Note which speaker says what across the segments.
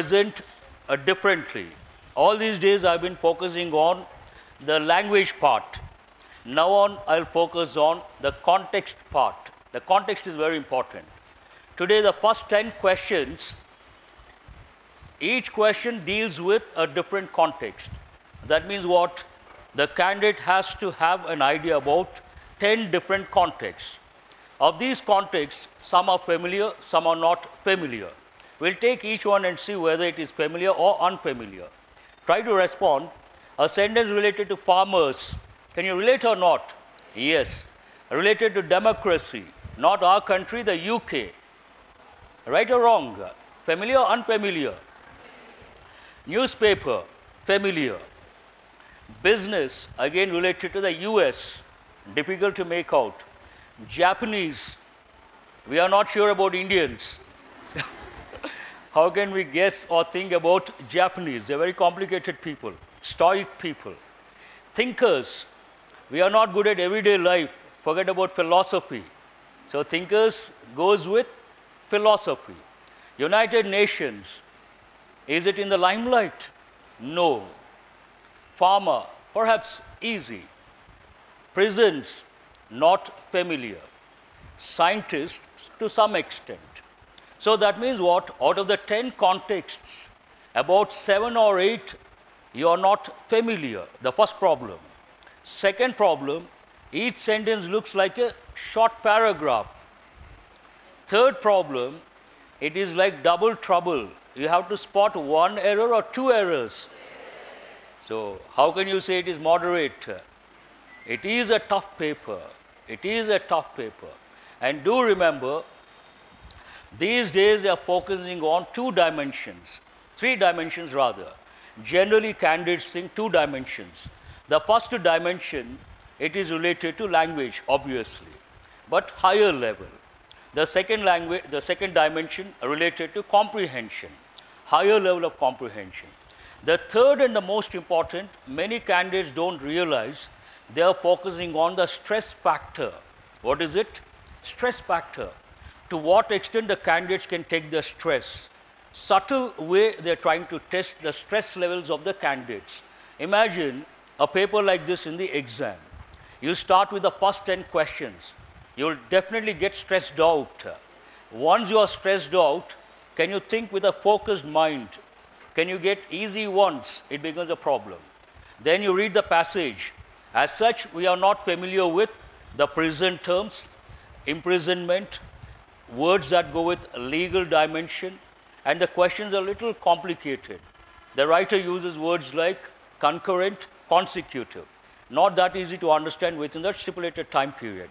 Speaker 1: present differently. All these days I've been focusing on the language part. Now on, I'll focus on the context part. The context is very important. Today, the first 10 questions, each question deals with a different context. That means what? The candidate has to have an idea about 10 different contexts. Of these contexts, some are familiar, some are not familiar. We'll take each one and see whether it is familiar or unfamiliar. Try to respond. A sentence related to farmers, can you relate or not? Yes. Related to democracy, not our country, the UK. Right or wrong? Familiar or unfamiliar? Newspaper, familiar. Business, again related to the US, difficult to make out. Japanese, we are not sure about Indians. How can we guess or think about Japanese? They're very complicated people, stoic people. Thinkers, we are not good at everyday life, forget about philosophy. So thinkers goes with philosophy. United Nations, is it in the limelight? No. Farmer, perhaps easy. Prisons, not familiar. Scientists, to some extent. So that means what? Out of the 10 contexts, about 7 or 8, you are not familiar. The first problem. Second problem, each sentence looks like a short paragraph. Third problem, it is like double trouble. You have to spot one error or two errors. So how can you say it is moderate? It is a tough paper. It is a tough paper. And do remember, these days they are focusing on 2 dimensions, 3 dimensions rather. Generally, candidates think 2 dimensions. The first dimension, it is related to language, obviously, but higher level. The second dimension related to comprehension, higher level of comprehension. The third and the most important, many candidates don't realize, they are focusing on the stress factor. What is it? Stress factor. To what extent the candidates can take the stress. Subtle way they are trying to test the stress levels of the candidates. Imagine a paper like this in the exam. You start with the first 10 questions. You will definitely get stressed out. Once you are stressed out, can you think with a focused mind? Can you get easy ones? It becomes a problem. Then you read the passage. As such, we are not familiar with the prison terms, imprisonment, words that go with legal dimension, and the questions are a little complicated. The writer uses words like concurrent, consecutive. Not that easy to understand within that stipulated time period.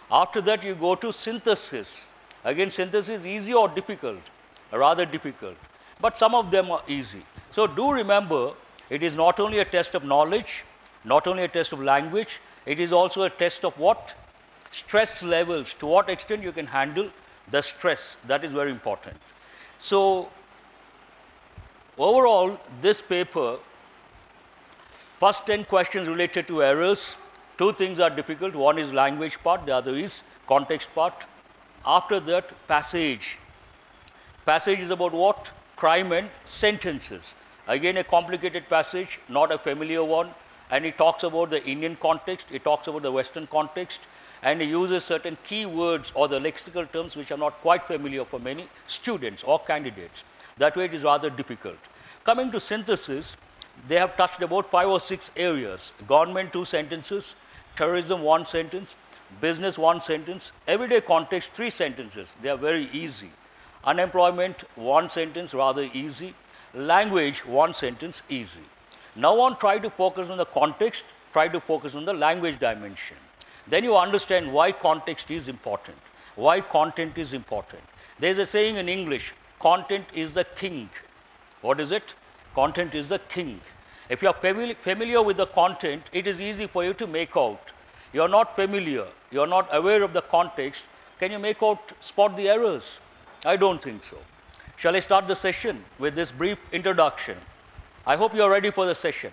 Speaker 1: After that, you go to synthesis. Again, synthesis easy or difficult? Rather difficult. But some of them are easy. So do remember, it is not only a test of knowledge, not only a test of language, it is also a test of what? Stress levels. To what extent you can handle the stress. That is very important. So overall, this paper, first 10 questions related to errors. 2 things are difficult. One is language part, the other is context part. After that, passage. Passage is about what? Crime and sentences. Again, a complicated passage, not a familiar one. And it talks about the Indian context, it talks about the Western context, and it uses certain key words or the lexical terms which are not quite familiar for many students or candidates. That way, it is rather difficult. Coming to synthesis, they have touched about 5 or 6 areas. Government, 2 sentences. Terrorism, 1 sentence. Business, 1 sentence. Everyday context, 3 sentences. They are very easy. Unemployment, 1 sentence, rather easy. Language, 1 sentence, easy. Now on, try to focus on the context, try to focus on the language dimension. Then you understand why context is important, why content is important. There is a saying in English, content is the king. What is it? Content is the king. If you are familiar with the content, it is easy for you to make out. You are not familiar, you are not aware of the context, can you make out, spot the errors? I don't think so. Shall I start the session with this brief introduction? I hope you are ready for the session.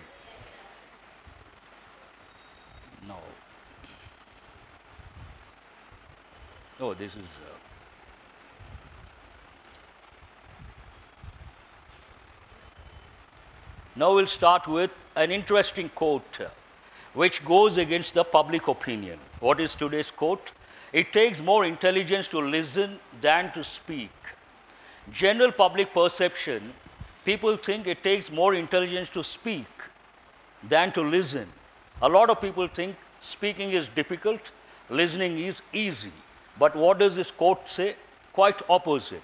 Speaker 1: No. Oh, this is... Now we'll start with an interesting quote which goes against the public opinion. What is today's quote? It takes more intelligence to listen than to speak. General public perception, people think it takes more intelligence to speak than to listen. A lot of people think speaking is difficult, listening is easy. But what does this quote say? Quite opposite.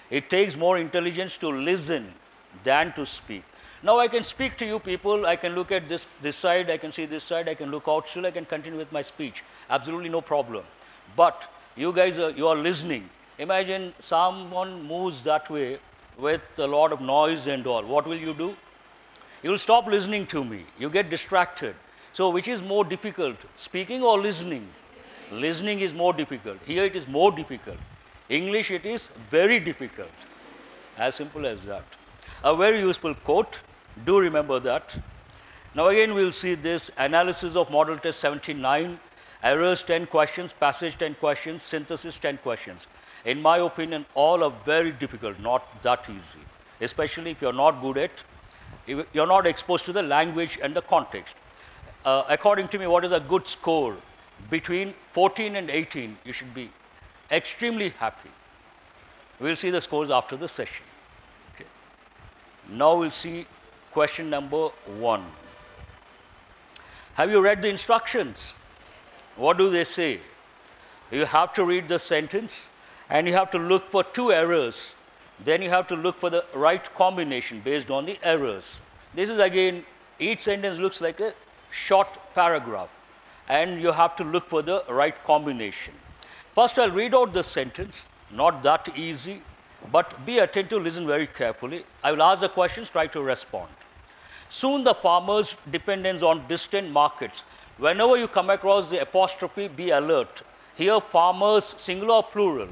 Speaker 1: It takes more intelligence to listen than to speak. Now I can speak to you people, I can look at this side, I can see this side, I can look out still, I can continue with my speech. Absolutely no problem. But you guys, you are listening. Imagine someone moves that way with a lot of noise and all. What will you do? You will stop listening to me. You get distracted. So which is more difficult, speaking or listening? Listening is more difficult. Here it is more difficult. English, it is very difficult. As simple as that. A very useful quote. Do remember that. Now again we will see this analysis of model test 79, errors 10 questions, passage 10 questions, synthesis 10 questions. In my opinion, all are very difficult, not that easy. Especially if you're not good at, if you're not exposed to the language and the context. According to me, what is a good score? Between 14 and 18, you should be extremely happy. We'll see the scores after the session. Okay. Now we'll see question number 1. Have you read the instructions? What do they say? You have to read the sentence and you have to look for 2 errors. Then you have to look for the right combination based on the errors. This is again, each sentence looks like a short paragraph and you have to look for the right combination. First I'll read out the sentence, not that easy, but be attentive, listen very carefully. I will ask the questions, try to respond. Soon the farmer's dependence on distant markets. Whenever you come across the apostrophe, be alert. Here farmers, singular or plural.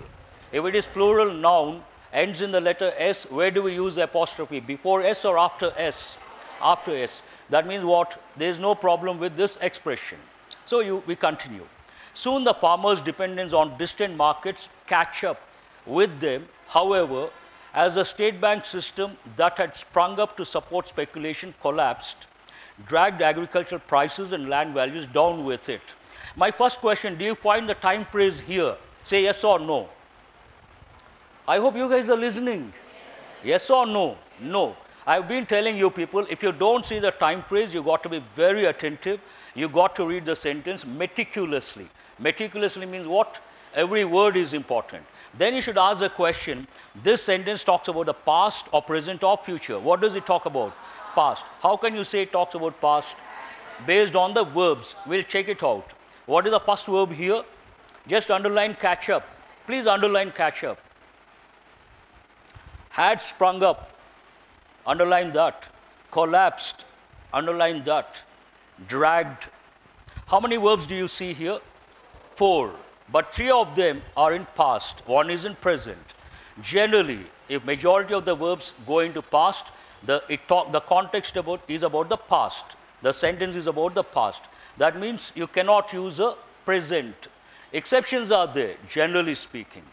Speaker 1: If it is plural noun, ends in the letter S, where do we use the apostrophe? Before S or after S? After S. That means what? There is no problem with this expression. So we continue. Soon the farmers' dependence on distant markets catch up with them. However, as the state bank system that had sprung up to support speculation collapsed, dragged agricultural prices and land values down with it. My first question, do you find the time phrase here? Say yes or no. I hope you guys are listening. Yes or no? No. I've been telling you people, if you don't see the time phrase, you got to be very attentive. You got to read the sentence meticulously. Meticulously means what? Every word is important. Then you should ask the question, this sentence talks about the past or present or future. What does it talk about? Past. How can you say it talks about past? Based on the verbs. We'll check it out. What is the first verb here? Just underline catch up. Please underline catch up. Had sprung up. Underline that. Collapsed. Underline that. Dragged. How many verbs do you see here? 4. But 3 of them are in past. 1 is in present. Generally, if majority of the verbs go into past, the context is about the past. The sentence is about the past. That means you cannot use a present. Exceptions are there, generally speaking.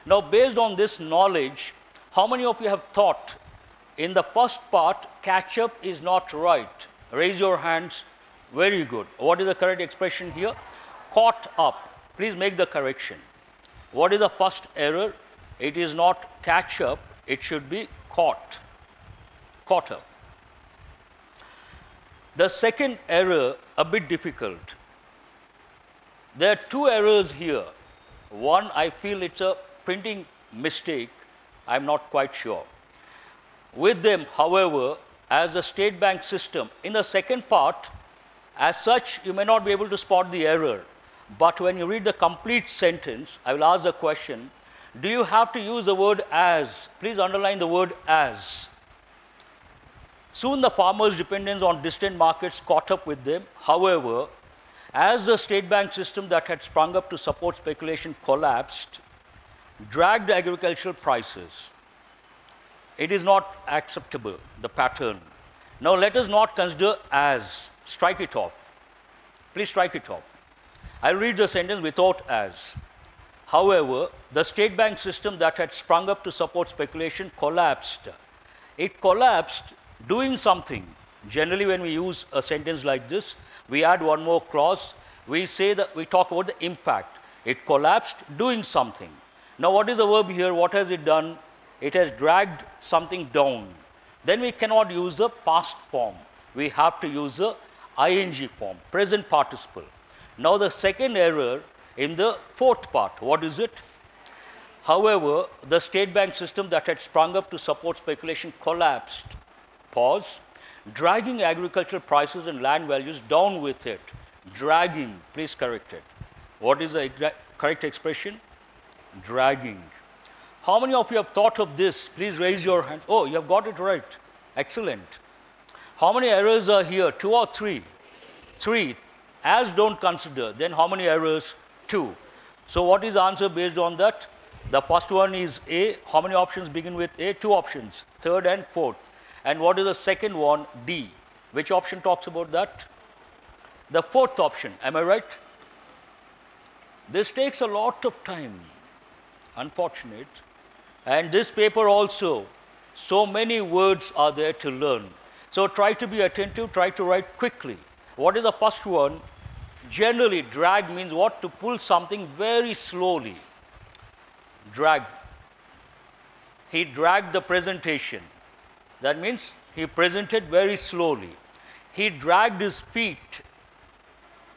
Speaker 1: Now, based on this knowledge, how many of you have thought in the first part, catch up is not right? Raise your hands. Very good. What is the correct expression here? Caught up. Please make the correction. What is the first error? It is not catch up, it should be caught. Caught up. The second error, a bit difficult. There are 2 errors here. One, I feel it's a printing mistake. I'm not quite sure. With them, however, as a state bank system, in the second part, as such, you may not be able to spot the error. But when you read the complete sentence, I will ask the question, do you have to use the word as? Please underline the word as. Soon the farmers' dependence on distant markets caught up with them. However, as the state bank system that had sprung up to support speculation collapsed, dragged agricultural prices. It is not acceptable, the pattern. Now let us not consider as. Strike it off. Please strike it off. I'll read the sentence without as. However, the state bank system that had sprung up to support speculation collapsed. It collapsed doing something. Generally, when we use a sentence like this, we add one more clause. We say that we talk about the impact. It collapsed doing something. Now, what is the verb here? What has it done? It has dragged something down. Then we cannot use the past form. We have to use the ing form, present participle. Now, the second error in the fourth part, what is it? However, the state bank system that had sprung up to support speculation collapsed. Pause. Dragging agricultural prices and land values down with it. Dragging, please correct it. What is the correct expression? Dragging. How many of you have thought of this? Please raise your hand. Oh, you have got it right. Excellent. How many errors are here? 2 or 3? 3. As don't consider. Then how many errors? 2. So what is the answer based on that? The first one is A. How many options begin with A? 2 options. Third and fourth. And what is the second one? D. Which option talks about that? The fourth option. Am I right? This takes a lot of time. Unfortunate. And this paper also, so many words are there to learn. So try to be attentive, try to write quickly. What is the first one? Generally, drag means what? To pull something very slowly. Drag. He dragged the presentation. That means he presented very slowly. He dragged his feet.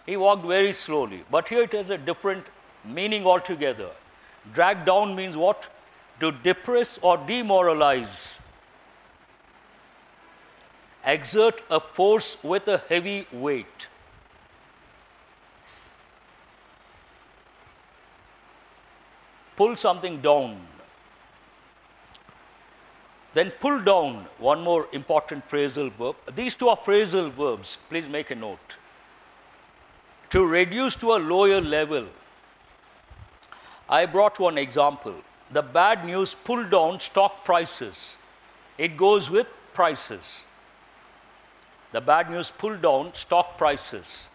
Speaker 1: He walked very slowly. But here it has a different meaning altogether. Drag down means what? To depress or demoralize. Exert a force with a heavy weight. Pull something down. Then pull down, one more important phrasal verb. These two are phrasal verbs. Please make a note. To reduce to a lower level. I brought one example. The bad news pulled down stock prices. It goes with prices. The bad news pulled down stock prices.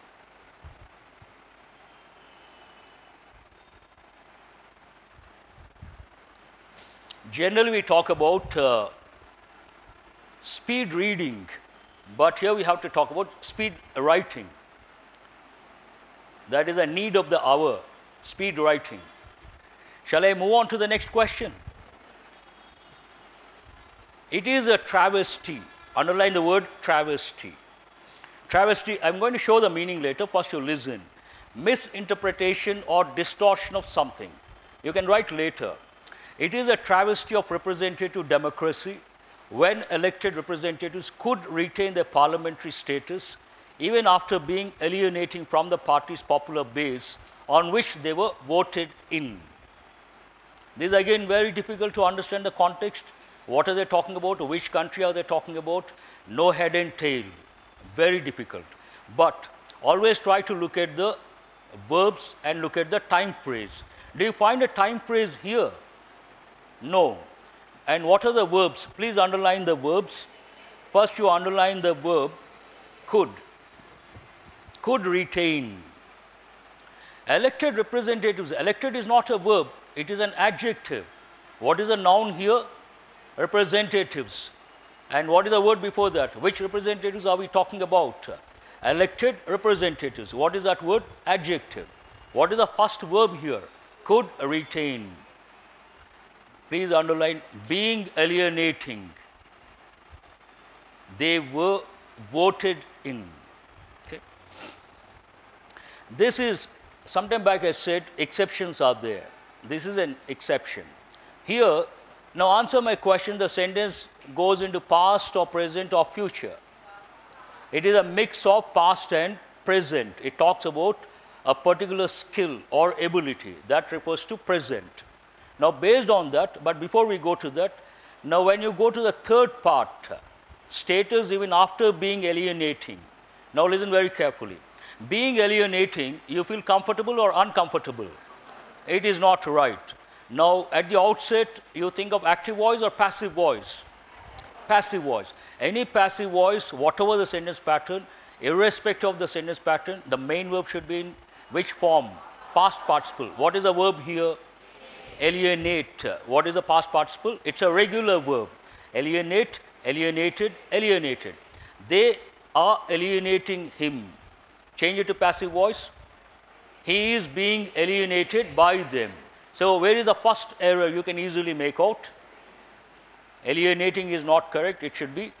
Speaker 1: Generally, we talk about speed reading, but here we have to talk about speed writing. That is a need of the hour, speed writing. Shall I move on to the next question? It is a travesty. Underline the word travesty. Travesty, I'm going to show the meaning later. First you listen. Misinterpretation or distortion of something. You can write later. It is a travesty of representative democracy when elected representatives could retain their parliamentary status even after being alienating from the party's popular base on which they were voted in. This is again very difficult to understand the context. What are they talking about? Which country are they talking about? No head and tail. Very difficult. But always try to look at the verbs and look at the time phrase. Do you find a time phrase here? No. And what are the verbs? Please underline the verbs. First you underline the verb could. Could retain. Elected representatives. Elected is not a verb. It is an adjective. What is a noun here? Representatives. And what is the word before that? Which representatives are we talking about? Elected representatives. What is that word? Adjective. What is the first verb here? Could retain. Please underline being alienating. They were voted in. Okay. This is, sometime back I said, exceptions are there. This is an exception. Here, now answer my question, the sentence goes into past or present or future. It is a mix of past and present. It talks about a particular skill or ability. That refers to present. Now based on that, but before we go to that, now when you go to the third part, status even after being alienating. Now listen very carefully. Being alienating, you feel comfortable or uncomfortable? It is not right. Now at the outset, you think of active voice or passive voice? Passive voice. Any passive voice, whatever the sentence pattern, irrespective of the sentence pattern, the main verb should be in which form? Past participle. What is the verb here? Alienate. What is the past participle? It's a regular verb. Alienate, alienated, alienated. They are alienating him. Change it to passive voice. He is being alienated by them. So where is the first error you can easily make out? Alienating is not correct. It should be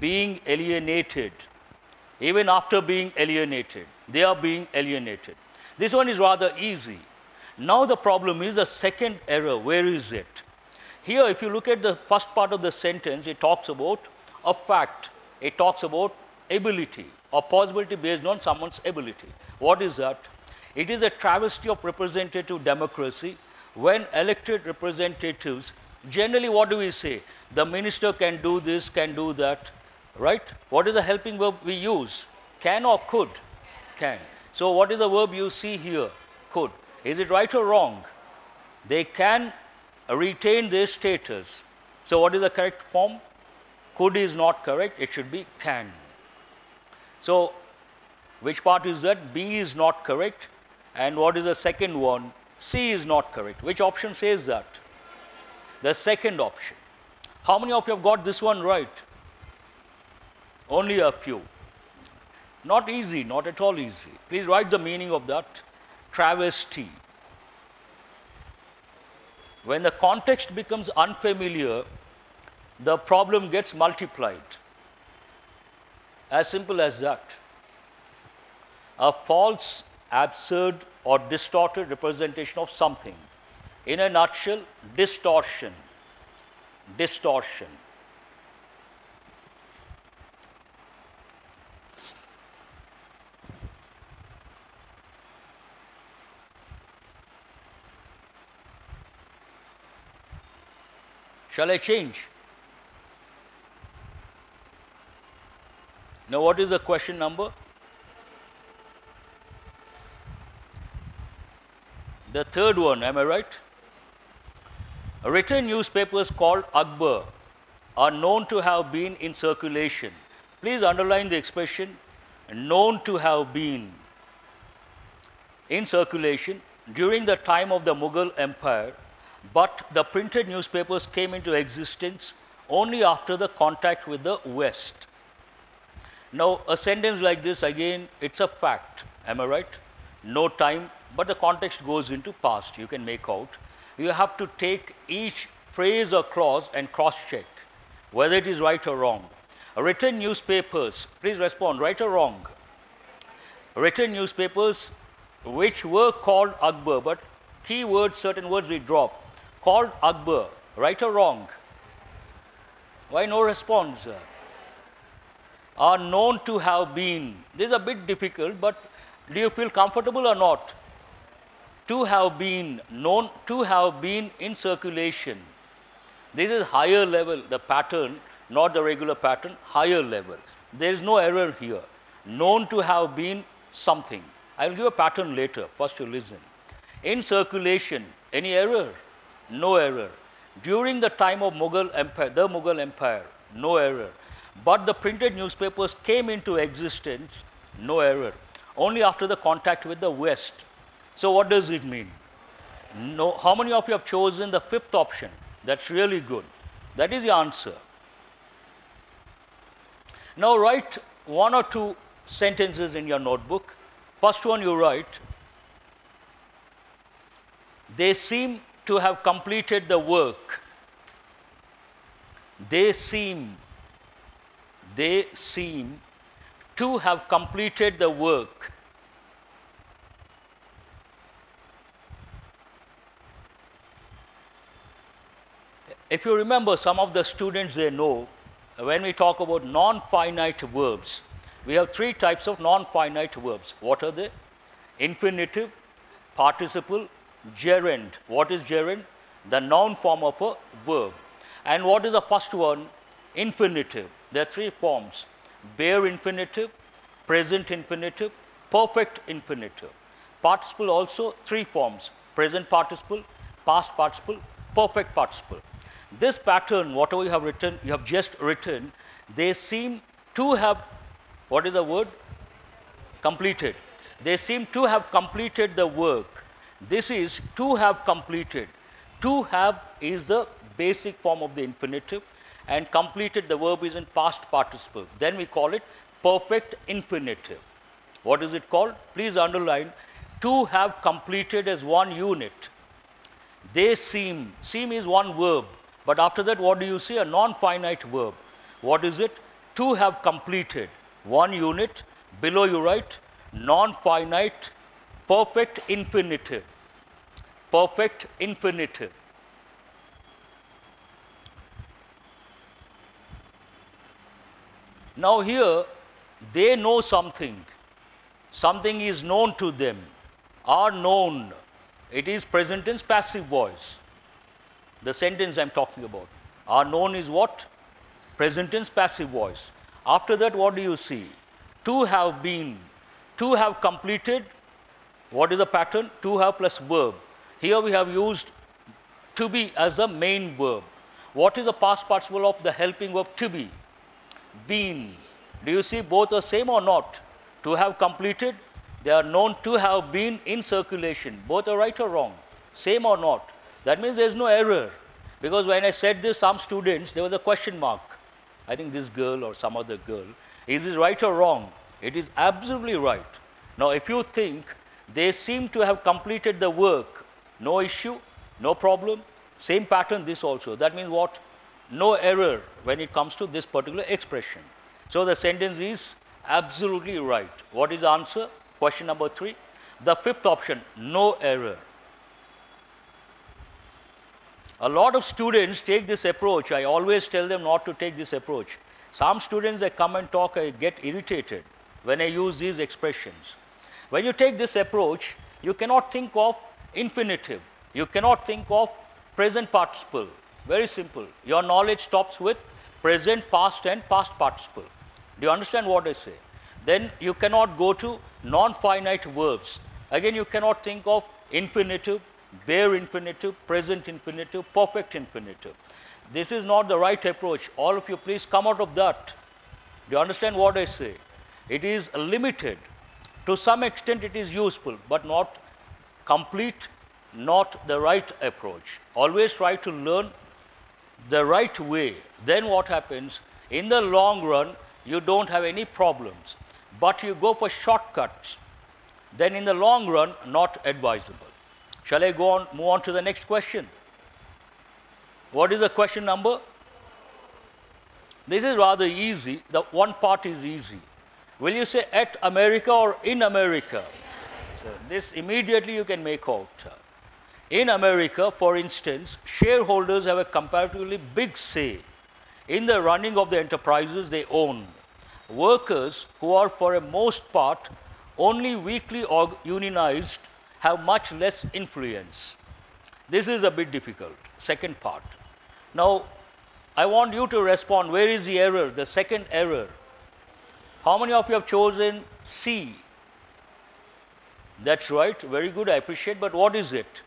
Speaker 1: being alienated. Even after being alienated, they are being alienated. This one is rather easy. Now the problem is the second error. Where is it? Here, if you look at the first part of the sentence, it talks about a fact. It talks about ability or possibility based on someone's ability. What is that? It is a travesty of representative democracy when elected representatives, generally what do we say? The minister can do this, can do that, right? What is the helping verb we use? Can or could? Can. So what is the verb you see here? Could. Is it right or wrong? They can retain their status. So what is the correct form? Could is not correct. It should be can. So which part is that? B is not correct. And what is the second one? C is not correct. Which option says that? The second option. How many of you have got this one right? Only a few. Not easy, not at all easy. Please write the meaning of that. Travesty. When the context becomes unfamiliar, the problem gets multiplied. As simple as that. A false, absurd, or distorted representation of something. In a nutshell, distortion. Distortion. Shall I change? Now, what is the question number? The third one, am I right? Written newspapers called Akbar are known to have been in circulation. Please underline the expression known to have been in circulation during the time of the Mughal Empire, but the printed newspapers came into existence only after the contact with the West. Now, a sentence like this, again, it's a fact, am I right? No time, but the context goes into past, you can make out. You have to take each phrase or clause and cross-check whether it is right or wrong. Written newspapers, please respond, right or wrong? Written newspapers which were called Akbar, but key words, certain words we drop. Called Akbar, right or wrong? Why no response? Are known to have been. This is a bit difficult, but do you feel comfortable or not? To have been, known to have been in circulation. This is higher level, the pattern, not the regular pattern, higher level. There is no error here. Known to have been something. I will give a pattern later, first you listen. In circulation, any error? No error. During the time of Mughal Empire, the Mughal Empire, no error. But the printed newspapers came into existence, no error. Only after the contact with the West. So what does it mean? No. How many of you have chosen the fifth option? That's really good. That is the answer. Now write one or two sentences in your notebook. First one you write, they seem to have completed the work. They seem to have completed the work. If you remember, some of the students, they know, when we talk about non-finite verbs, we have three types of non-finite verbs. What are they? Infinitive, participle, gerund. What is gerund? The noun form of a verb. And what is the first one? Infinitive. There are three forms: bare infinitive, present infinitive, perfect infinitive. Participle also three forms: present participle, past participle, perfect participle. This pattern, whatever you have written, you have just written, they seem to have, what is the word? Completed. They seem to have completed the work. This is to have completed. To have is the basic form of the infinitive, and completed, the verb is in past participle. Then we call it perfect infinitive. What is it called? Please underline, to have completed as one unit. They seem is one verb, but after that what do you see? A non-finite verb. What is it? To have completed, one unit. Below you write non-finite perfect infinitive. Perfect infinitive. Now here, they know something. Something is known to them. Are known. It is present tense passive voice. The sentence I am talking about. Are known is what? Present tense passive voice. After that, what do you see? To have been. To have completed. What is the pattern? To have plus verb. Here we have used to be as the main verb. What is the past participle of the helping verb to be? Been. Do you see both are same or not? To have completed, they are known to have been in circulation. Both are right or wrong? Same or not? That means there is no error. Because when I said this, some students, there was a question mark. I think this girl or some other girl. Is this right or wrong? It is absolutely right. Now, if you think they seem to have completed the work, no issue, no problem, same pattern this also. That means what? No error when it comes to this particular expression. So, the sentence is absolutely right. What is the answer? Question number 3. The fifth option, no error. A lot of students take this approach. I always tell them not to take this approach. Some students, they come and talk, I get irritated when I use these expressions. When you take this approach, you cannot think of infinitive. You cannot think of present participle. Very simple. Your knowledge stops with present, past and past participle. Do you understand what I say? Then you cannot go to non-finite verbs. Again, you cannot think of infinitive, bare infinitive, present infinitive, perfect infinitive. This is not the right approach. All of you, please come out of that. Do you understand what I say? It is limited. To some extent, it is useful, but not complete, not the right approach. Always try to learn the right way. Then what happens? In the long run, you don't have any problems. But you go for shortcuts, then in the long run, not advisable. Shall I go on, move on to the next question? What is the question number? This is rather easy. The one part is easy. Will you say at America or in America? So this immediately you can make out. In America, for instance, shareholders have a comparatively big say in the running of the enterprises they own. Workers who are for a most part only weakly unionized have much less influence. This is a bit difficult. Second part. Now, I want you to respond. Where is the error? The second error. How many of you have chosen C? That's right. Very good. I appreciate. But what is it?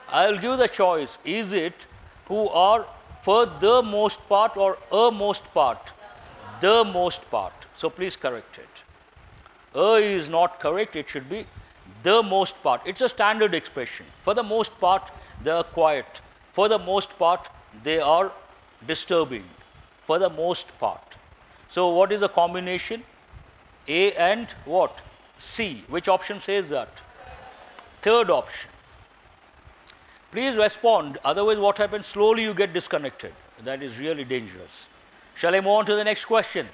Speaker 1: I'll give the choice. Is it who are for the most part or a most part? The most part. So please correct it. Is not correct. It should be the most part. It's a standard expression. For the most part, they are quiet. For the most part, they are disturbing. For the most part. So what is the combination? A and what? C. Which option says that? Third option. Please respond. Otherwise, what happens? Slowly you get disconnected. That is really dangerous. Shall I move on to the next question?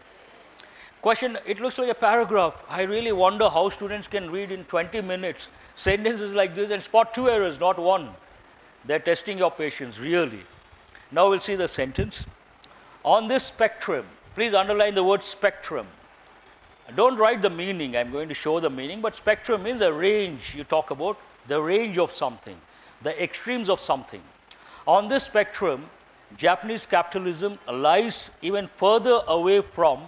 Speaker 1: Question, it looks like a paragraph. I really wonder how students can read in 20 minutes sentences like this and spot 2 errors, not 1. They're testing your patience, really. Now we'll see the sentence. On this spectrum, please underline the word spectrum. Don't write the meaning. I'm going to show the meaning, but spectrum means a range. You talk about the range of something, the extremes of something. On this spectrum, Japanese capitalism lies even further away from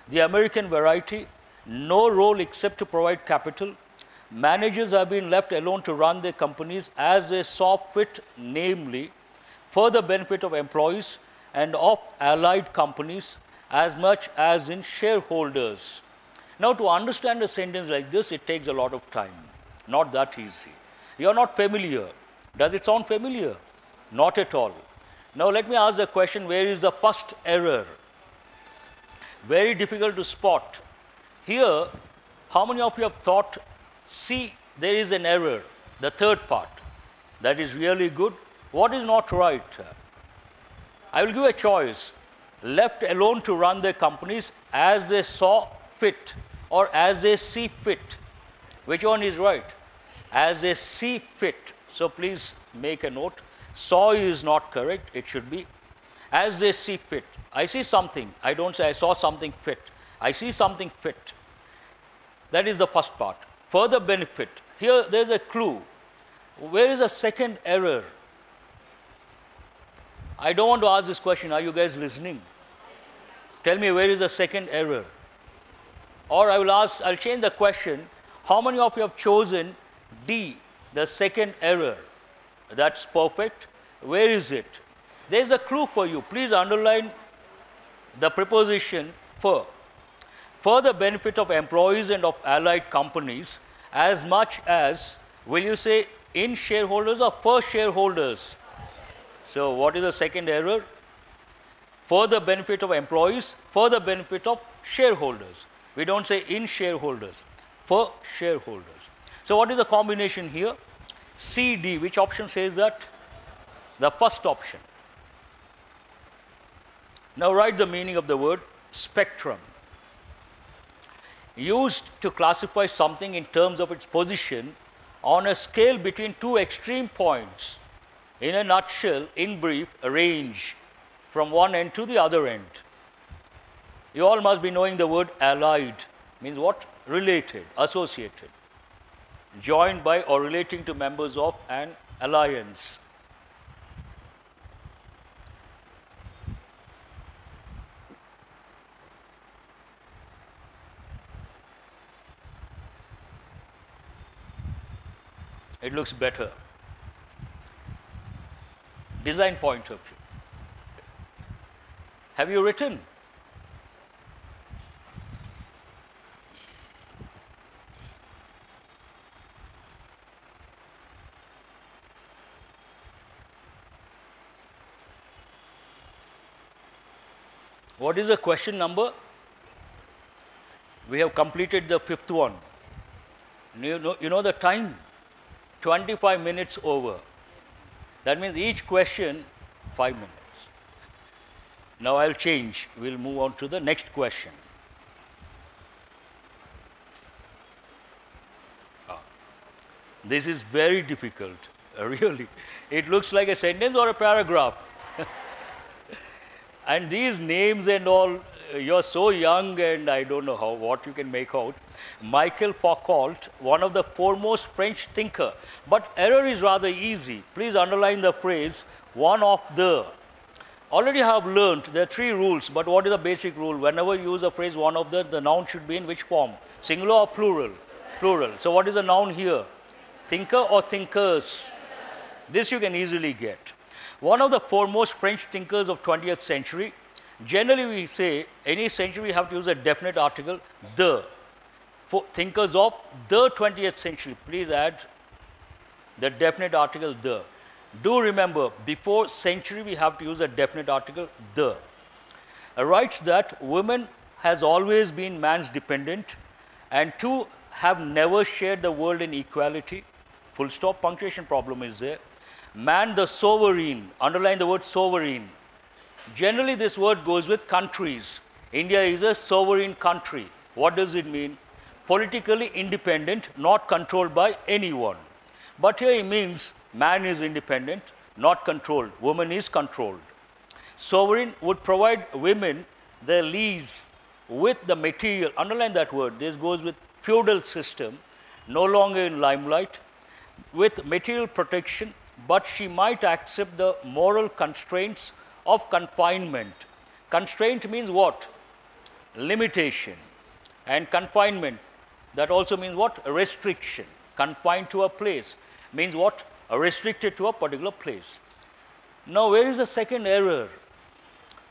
Speaker 1: the American variety, no role except to provide capital. Managers have been left alone to run their companies as they saw fit, namely, for the benefit of employees and of allied companies as much as in shareholders. Now, to understand a sentence like this, it takes a lot of time. Not that easy. You are not familiar. Does it sound familiar? Not at all. Now let me ask the question, where is the first error? Very difficult to spot. Here, how many of you have thought, see, there is an error, the third part. That is really good. What is not right? I will give a choice. Left alone to run their companies as they saw fit or as they see fit. Which one is right? As they see fit. So please make a note. Saw is not correct. It should be as they see fit. I see something. I don't say I saw something fit. I see something fit. That is the first part. Further benefit. Here there is a clue. Where is the second error? I don't want to ask this question. Are you guys listening? Tell me, where is the second error? Or I'll change the question. How many of you have chosen D, the second error? That's perfect. Where is it? There is a clue for you. Please underline the preposition for. For the benefit of employees and of allied companies, as much as, will you say in shareholders or for shareholders? So what is the second error? For the benefit of employees, for the benefit of shareholders. We don't say in shareholders, for shareholders. So what is the combination here? C, D. Which option says that? The first option. Now write the meaning of the word spectrum. Used to classify something in terms of its position on a scale between two extreme points. In a nutshell, in brief, a range from one end to the other end. You all must be knowing the word allied. Means what? Related, associated. Joined by or relating to members of an alliance. It looks better. Design point of view. Have you written? What is the question number? We have completed the fifth one. You know the time? 25 minutes over. That means each question 5 minutes. Now I'll change. We'll move on to the next question. This is very difficult, really. It looks like a sentence or a paragraph. And these names and all, you're so young and I don't know what you can make out. Michel Foucault, one of the foremost French thinker. But error is rather easy. Please underline the phrase, one of the. Already have learned there are 3 rules, but what is the basic rule? Whenever you use the phrase one of the noun should be in which form? Singular or plural? Plural. So what is the noun here? Thinker or thinkers? This you can easily get. One of the foremost French thinkers of 20th century. Generally we say any century we have to use a definite article, the. For thinkers of the 20th century, please add the definite article, the. Do remember, before century we have to use a definite article, the. Writes that women has always been man's dependent and two have never shared the world in equality. Full stop, punctuation problem is there. Man the sovereign, underline the word sovereign. Generally this word goes with countries. India is a sovereign country. What does it mean? Politically independent, not controlled by anyone. But here it means man is independent, not controlled. Woman is controlled. Sovereign would provide women their lease with the material, underline that word, this goes with feudal system, no longer in limelight, with material protection, but she might accept the moral constraints of confinement. Constraint means what? Limitation. And confinement, that also means what? Restriction. Confined to a place means what? Restricted to a particular place. Now, where is the second error?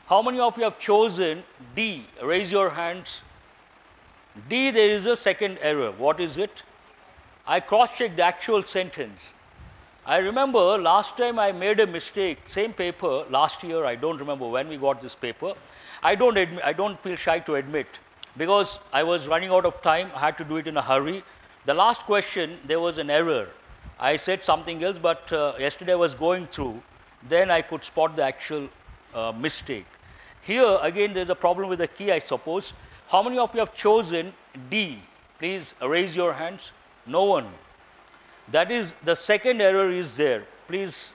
Speaker 1: How many of you have chosen D? Raise your hands. D, there is a second error. What is it? I cross-checked the actual sentence. I remember last time I made a mistake, same paper, last year, I don't remember when we got this paper. I don't feel shy to admit, because I was running out of time, I had to do it in a hurry. The last question, there was an error. I said something else, but yesterday I was going through, then I could spot the actual mistake. Here, again, there's a problem with the key, I suppose. How many of you have chosen D? Please raise your hands. No one. That is, the second error is there. Please,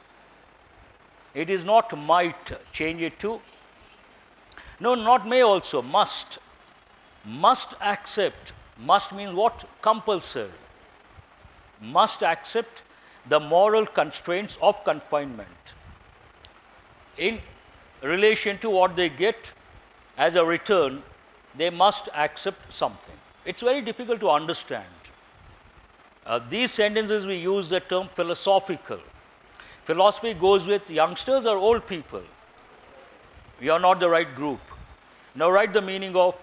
Speaker 1: it is not might, change it to. No, not may also, must. Must accept. Must means what? Compulsory. Must accept the moral constraints of confinement in relation to what they get as a return. They must accept something. It's very difficult to understand. These sentences we use the term philosophical. Philosophy goes with youngsters or old people. You are not the right group. Now write the meaning of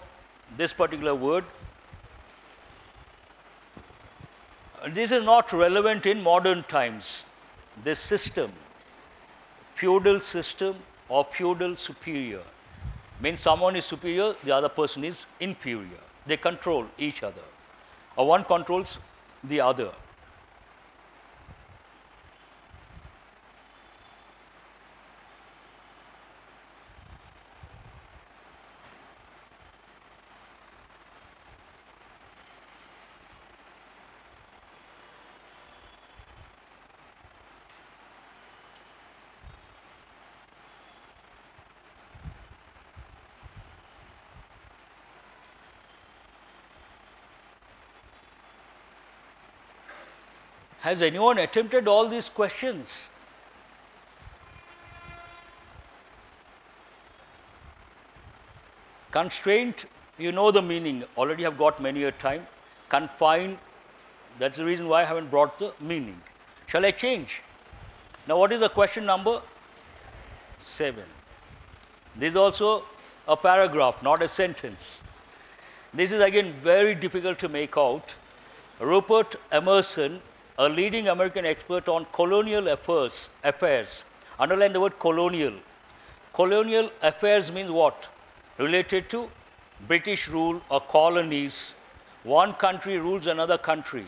Speaker 1: this particular word. This is not relevant in modern times. This system, feudal system or feudal superior, means someone is superior, the other person is inferior. They control each other, or one controls the other. Has anyone attempted all these questions? Constraint, you know the meaning, already have got many a time. Confined, that's the reason why I haven't brought the meaning. Shall I change? Now what is the question number 7? This is also a paragraph, not a sentence. This is again very difficult to make out. Rupert Emerson, a leading American expert on colonial affairs. Underline the word colonial. Colonial affairs means what? Related to British rule or colonies. One country rules another country.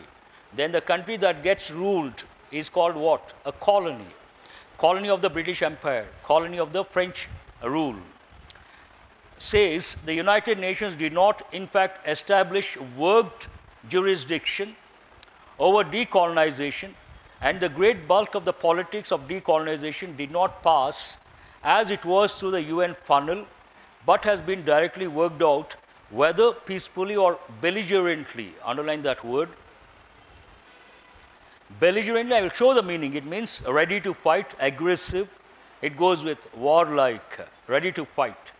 Speaker 1: Then the country that gets ruled is called what? A colony. Colony of the British Empire, colony of the French rule. Says the United Nations did not in fact establish worked jurisdiction over decolonization, and the great bulk of the politics of decolonization did not pass as it was through the UN funnel, but has been directly worked out, whether peacefully or belligerently. Underline that word. Belligerently, I will show the meaning. It means ready to fight, aggressive. It goes with warlike, ready to fight,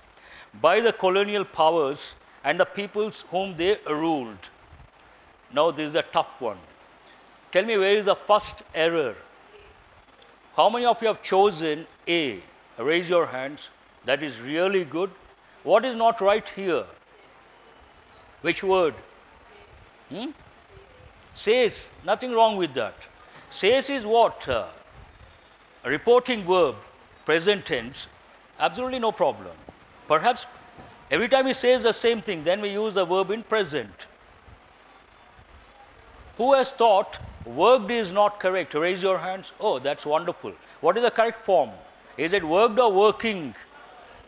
Speaker 1: by the colonial powers and the peoples whom they ruled. Now this is a tough one. Tell me, where is the first error? How many of you have chosen A? Raise your hands. That is really good. What is not right here? Which word? Says. Nothing wrong with that. Says is what? A reporting verb, present tense. Absolutely no problem. Perhaps every time he says the same thing, then we use the verb in present. Who has thought worked is not correct? Raise your hands. Oh, that's wonderful. What is the correct form? Is it worked or working?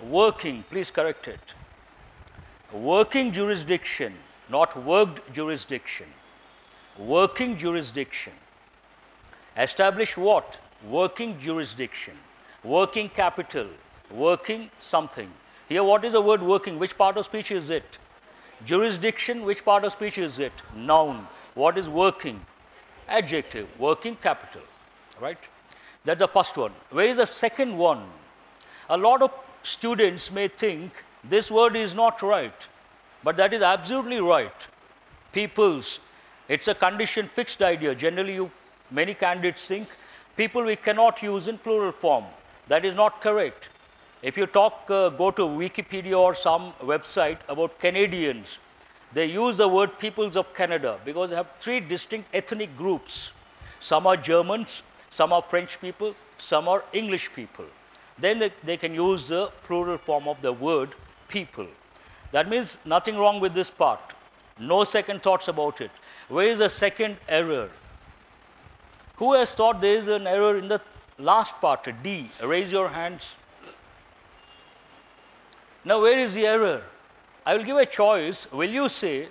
Speaker 1: Working. Please correct it. Working jurisdiction, not worked jurisdiction. Working jurisdiction. Establish what? Working jurisdiction. Working capital. Working something. Here, what is the word working? Which part of speech is it? Jurisdiction. Which part of speech is it? Noun. What is working? Adjective. Working capital. Right? That's the first one. Where is the second one? A lot of students may think this word is not right, but that is absolutely right. Peoples. It's a condition fixed idea. Generally, many candidates think people we cannot use in plural form. That is not correct. If you talk, go to Wikipedia or some website about Canadians, they use the word peoples of Canada because they have 3 distinct ethnic groups. Some are Germans, Some are French people, some are English people. Then they can use the plural form of the word people. That means nothing wrong with this part. No second thoughts about it. Where is the second error? Who has thought there is an error in the last part, D? Raise your hands. Now, where is the error? I will give a choice. Will you say,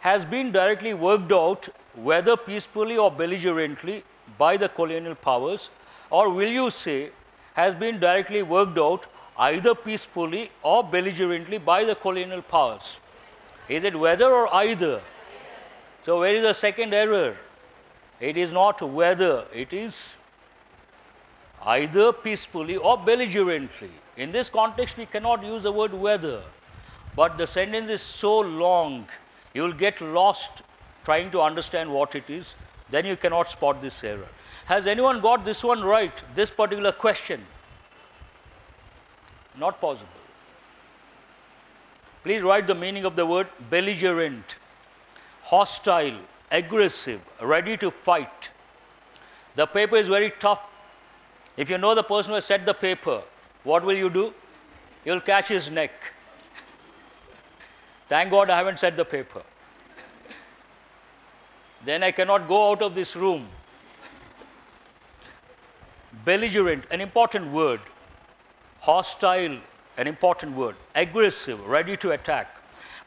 Speaker 1: has been directly worked out, whether peacefully or belligerently, by the colonial powers? Or will you say, has been directly worked out, either peacefully or belligerently, by the colonial powers? Is it whether or either? So, where is the second error? It is not whether, it is either peacefully or belligerently. In this context, we cannot use the word whether, but the sentence is so long, you will get lost trying to understand what it is, then you cannot spot this error. Has anyone got this one right, this particular question? Not possible. Please write the meaning of the word belligerent, hostile, aggressive, ready to fight. The paper is very tough. If you know the person who has set the paper, what will you do? You will catch his neck. Thank God I haven't set the paper. Then I cannot go out of this room. Belligerent, an important word. Hostile, an important word. Aggressive, ready to attack.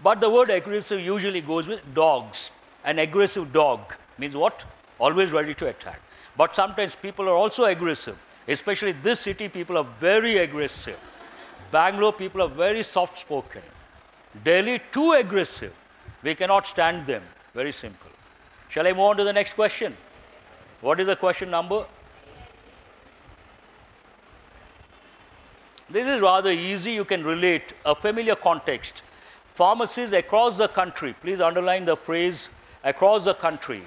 Speaker 1: But the word aggressive usually goes with dogs. An aggressive dog means what? Always ready to attack. But sometimes people are also aggressive. Especially this city, people are very aggressive. Bangalore, people are very soft-spoken. Delhi, too aggressive. We cannot stand them. Very simple. Shall I move on to the next question? What is the question number? This is rather easy. You can relate a familiar context. Pharmacies across the country, please underline the phrase across the country,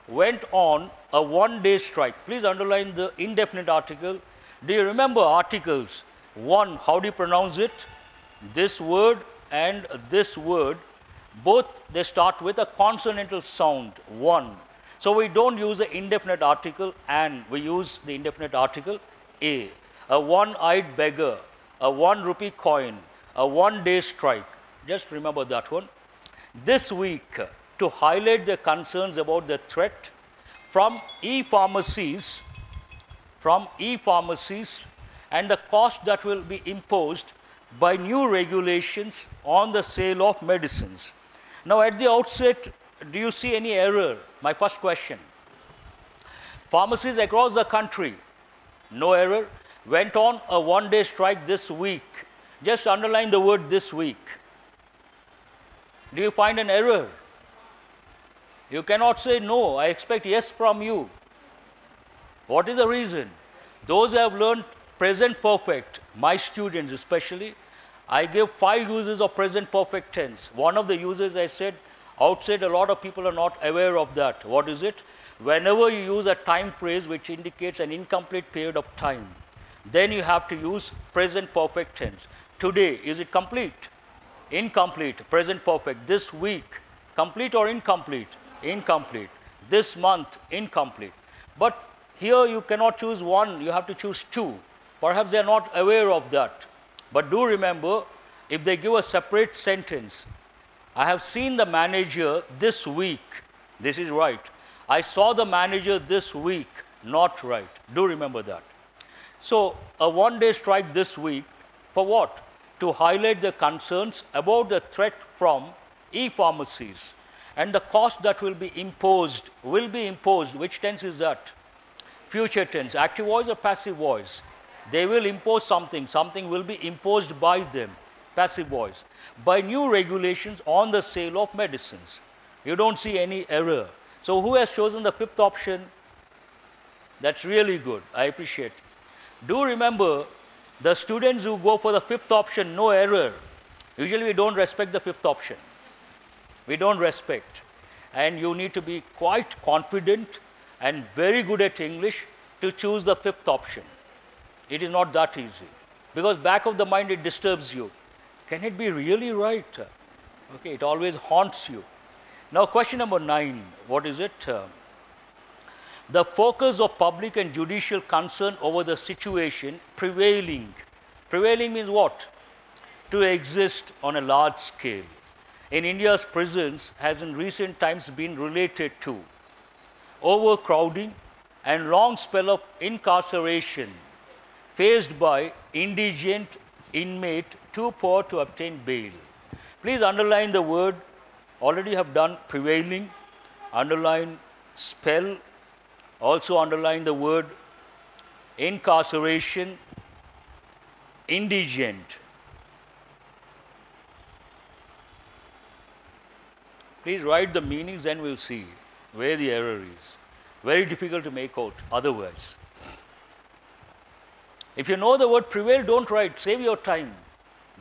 Speaker 1: went on a one-day strike. Please underline the indefinite article. Do you remember articles? One, how do you pronounce it? This word and this word, both they start with a consonantal sound, one. So we don't use the indefinite article and, we use the indefinite article a. A one-eyed beggar, a 1 rupee coin, a one-day strike. Just remember that one. This week, to highlight the concerns about the threat from e-pharmacies and the cost that will be imposed by new regulations on the sale of medicines. Now, at the outset, do you see any error? My first question. Pharmacies across the country, no error, went on a one-day strike this week. Just underline the word this week. Do you find an error? You cannot say no, I expect yes from you. What is the reason? Those who have learned present perfect, my students especially, I give 5 uses of present perfect tense. One of the uses I said, outside a lot of people are not aware of that. What is it? Whenever you use a time phrase which indicates an incomplete period of time, then you have to use present perfect tense. Today, is it complete? Incomplete, present perfect. This week, complete or incomplete? Incomplete. This month, incomplete. But here you cannot choose one, you have to choose 2. Perhaps they are not aware of that. But do remember, if they give a separate sentence, I have seen the manager this week, this is right. I saw the manager this week, not right. Do remember that. So, a one-day strike this week, for what? To highlight the concerns about the threat from e-pharmacies and the cost that will be imposed. Which tense is that? Future tense, active voice or passive voice? They will impose something, something will be imposed by them, passive voice, by new regulations on the sale of medicines. You don't see any error. So, who has chosen the 5th option? That's really good, I appreciate. Do remember, the students who go for the 5th option, no error. Usually we don't respect the 5th option. We don't respect. And you need to be quite confident and very good at English to choose the 5th option. It is not that easy. Because back of the mind it disturbs you. Can it be really right? Okay, it always haunts you. Now question number 9, what is it? The focus of public and judicial concern over the situation prevailing. Prevailing means what? To exist on a large scale. In India's prisons has in recent times been related to overcrowding and long spell of incarceration faced by indigent inmate too poor to obtain bail. Please underline the word, already have done prevailing, underline spell, also underline the word incarceration, indigent. Please write the meanings, then we'll see where the error is. Very difficult to make out otherwise. If you know the word prevail, don't write, save your time.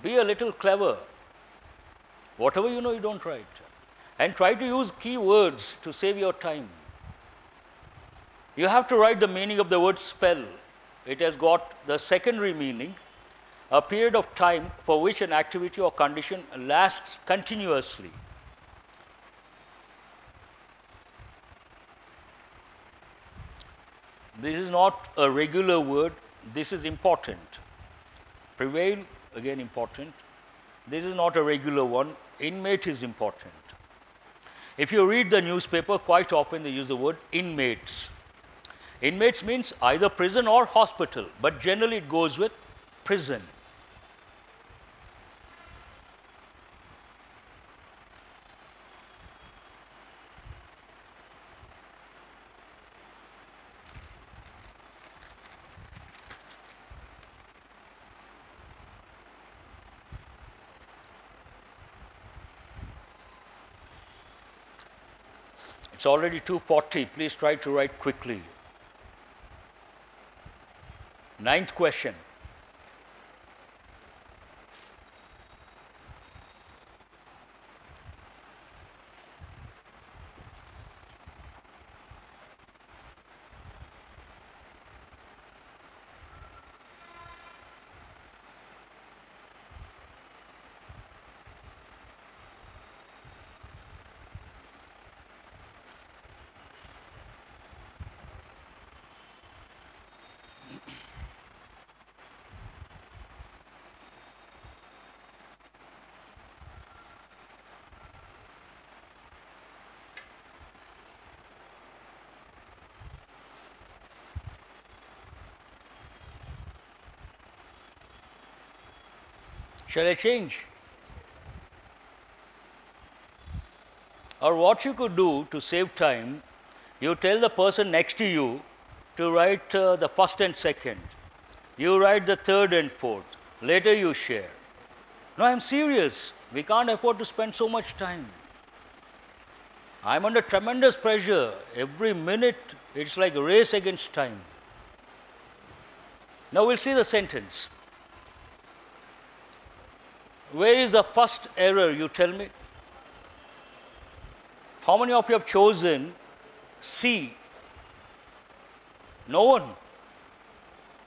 Speaker 1: Be a little clever. Whatever you know, you don't write. And try to use key words to save your time. You have to write the meaning of the word spell. It has got the secondary meaning, a period of time for which an activity or condition lasts continuously. This is not a regular word, this is important. Prevail, again important. This is not a regular one. Inmate is important. If you read the newspaper, quite often they use the word inmates. Inmates means either prison or hospital, but generally it goes with prison. It's already 2:40. Please try to write quickly. 9th question. Shall I change? Or what you could do to save time, you tell the person next to you to write the first and second. You write the third and fourth. Later you share. No, I'm serious. We can't afford to spend so much time. I'm under tremendous pressure. Every minute, it's like a race against time. Now we'll see the sentence. Where is the first error, you tell me? How many of you have chosen C? No one.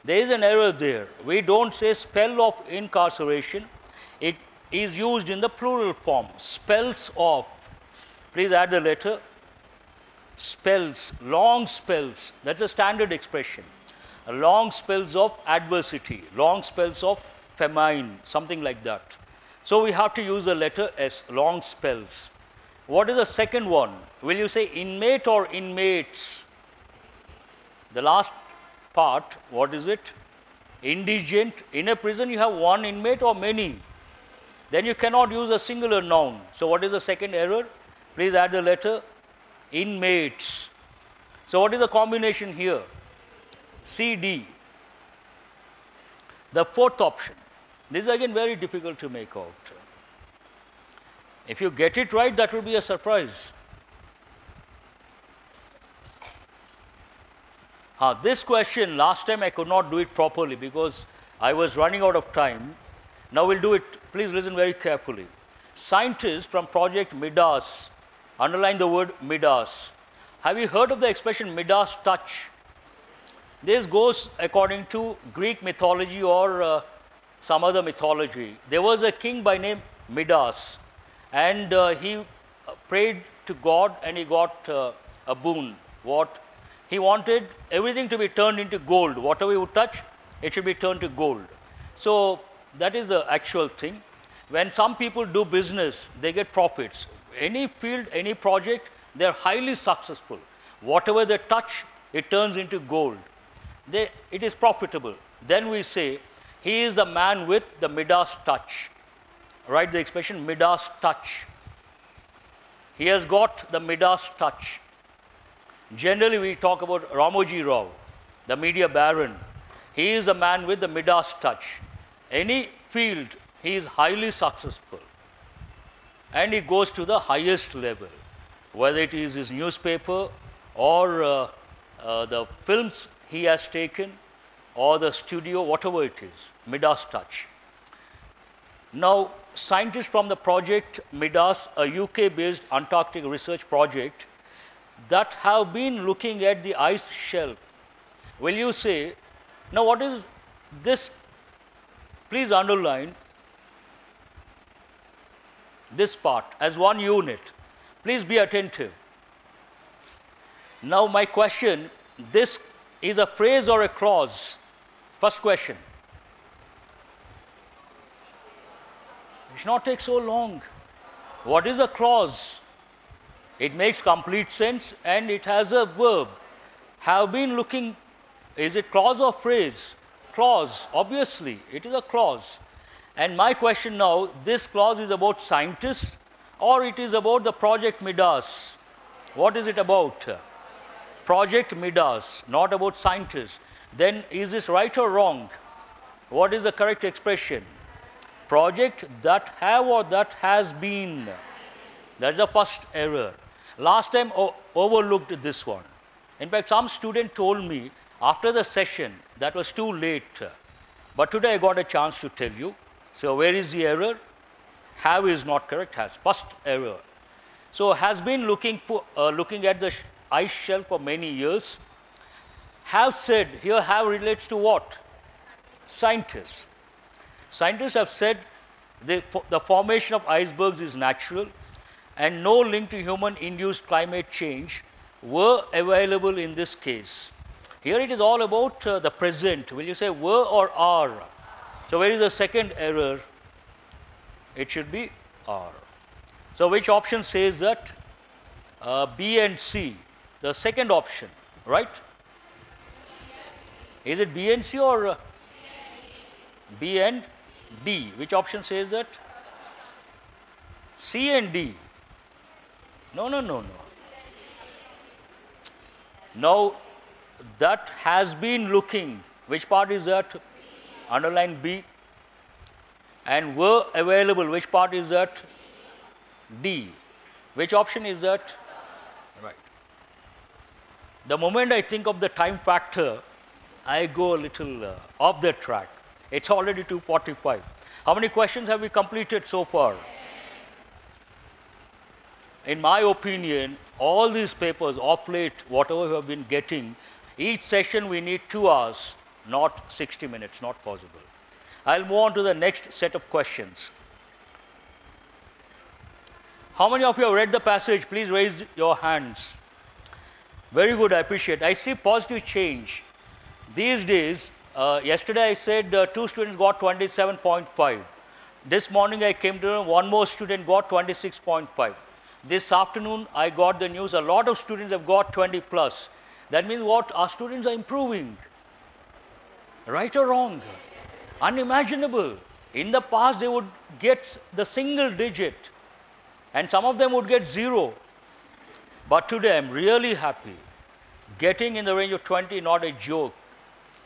Speaker 1: There is an error there. We don't say spell of incarceration. It is used in the plural form. Spells of. Please add the letter. Spells, long spells. That's a standard expression. Long spells of adversity, long spells of famine, something like that. So we have to use the letter S, long spells. What is the second one? Will you say inmate or inmates? The last part, what is it? Indigent. In a prison, you have one inmate or many. Then you cannot use a singular noun. So what is the second error? Please add the letter inmates. So what is the combination here? C, D. The fourth option. This is again very difficult to make out. If you get it right, that will be a surprise. This question, last time I could not do it properly because I was running out of time. Now we'll do it. Please listen very carefully. Scientists from Project Midas, underline the word Midas. Have you heard of the expression Midas touch? This goes according to Greek mythology or some other mythology. There was a king by name Midas, and he prayed to God and he got a boon. What? He wanted everything to be turned into gold. Whatever he would touch, it should be turned to gold. So that is the actual thing. When some people do business, they get profits. Any field, any project, they are highly successful. Whatever they touch, it turns into gold. It is profitable. Then we say, he is the man with the Midas touch. Write the expression Midas touch. He has got the Midas touch. Generally, we talk about Ramoji Rao, the media baron. He is a man with the Midas touch. Any field, he is highly successful. And he goes to the highest level, whether it is his newspaper or the films he has taken or the studio, whatever it is, Midas touch. Now, scientists from the project Midas, a UK-based Antarctic research project, that have been looking at the ice shelf. Will you say, now what is this? Please underline this part as one unit. Please be attentive. Now my question, this is a phrase or a clause? First question. It should not take so long. What is a clause? It makes complete sense and it has a verb. Have been looking, is it clause or phrase? Clause, obviously, it is a clause. And my question now, this clause is about scientists or it is about the project Midas? What is it about? Project Midas, not about scientists. Then is this right or wrong? What is the correct expression? Project that have or that has been. That's the first error. Last time overlooked this one. In fact, some student told me after the session that was too late. But today I got a chance to tell you. So where is the error? Have is not correct, has. First error. So has been looking at the ice shelf for many years. Have said, here have relates to what? Scientists. Scientists have said the formation of icebergs is natural and no link to human-induced climate change were available in this case. Here it is all about the present. Will you say were or are? So where is the second error? It should be are. So which option says that? B and C, the second option, right? Is it B and C or B and D? Which option says that? C and D. No. Now, that has been looking. Which part is that? Underline B. And were available. Which part is that? D. Which option is that? Right. The moment I think of the time factor, I go a little off the track. It's already 2:45. How many questions have we completed so far? In my opinion, all these papers of late, whatever we have been getting, each session we need 2 hours, not 60 minutes, not possible. I'll move on to the next set of questions. How many of you have read the passage? Please raise your hands. Very good, I appreciate. I see positive change. These days, yesterday I said 2 students got 27.5. This morning I came to know one more student got 26.5. This afternoon I got the news a lot of students have got 20 plus. That means what? Our students are improving. Right or wrong? Unimaginable. In the past they would get the single digit and some of them would get 0. But today I'm really happy. Getting in the range of 20, not a joke.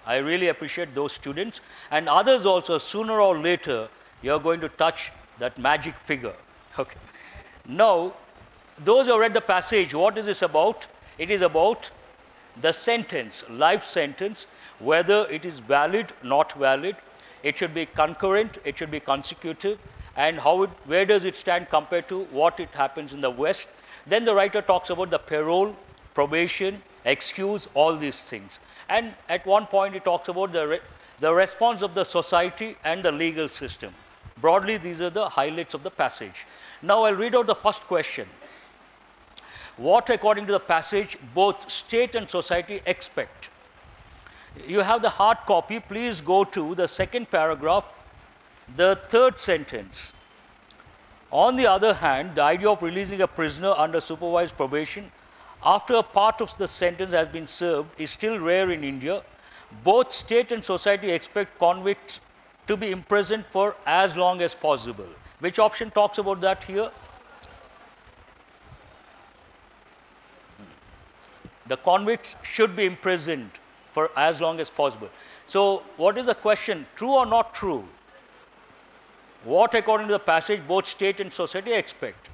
Speaker 1: I really appreciate those students and others also. Sooner or later you're going to touch that magic figure. Okay. Now, those who have read the passage, what is this about? It is about the sentence, life sentence, whether it is valid, not valid. It should be concurrent, it should be consecutive, and where does it stand compared to what it happens in the West. Then the writer talks about the parole, probation, excuse, all these things. And at one point he talks about the response of the society and the legal system. Broadly, these are the highlights of the passage. Now I'll read out the first question. what according to the passage both state and society expect. You have the hard copy. Please go to the second paragraph, the third sentence. On the other hand, the idea of releasing a prisoner under supervised probation after a part of the sentence has been served is still rare in India. Both state and society expect convicts to be imprisoned for as long as possible. Which option talks about that here? The convicts should be imprisoned for as long as possible. So, what is the question? True or not true? What according to the passage both state and society expect?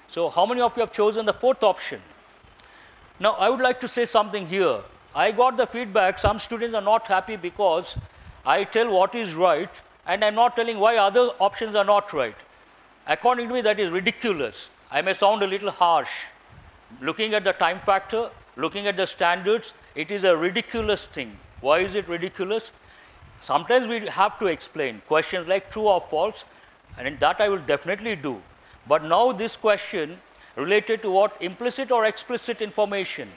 Speaker 1: So, how many of you have chosen the fourth option? Now, I would like to say something here. I got the feedback some students are not happy because I tell what is right and I am not telling why other options are not right. According to me, that is ridiculous. I may sound a little harsh. Looking at the time factor, looking at the standards, it is a ridiculous thing. Why is it ridiculous? Sometimes we have to explain questions like true or false, and that I will definitely do. But now this question related to what? Implicit or explicit information?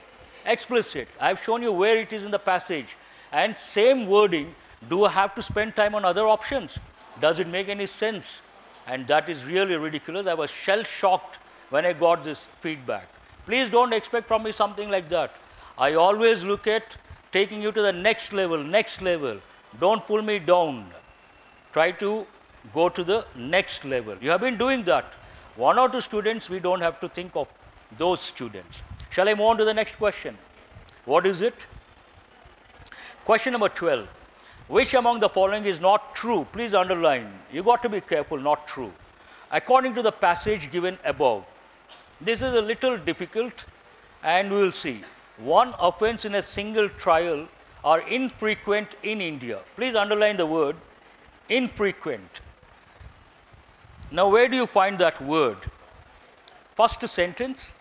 Speaker 1: Explicit. I have shown you where it is in the passage. And same wording, do I have to spend time on other options? Does it make any sense? And that is really ridiculous. I was shell-shocked when I got this feedback. Please don't expect from me something like that. I always look at taking you to the next level, next level. Don't pull me down. Try to go to the next level. You have been doing that. One or two students, we don't have to think of those students. Shall I move on to the next question? What is it? Question number 12. Which among the following is not true? Please underline. You got to be careful, not true. According to the passage given above. This is a little difficult and we will see. One offense in a single trial are infrequent in India. Please underline the word infrequent. Now, where do you find that word? First sentence.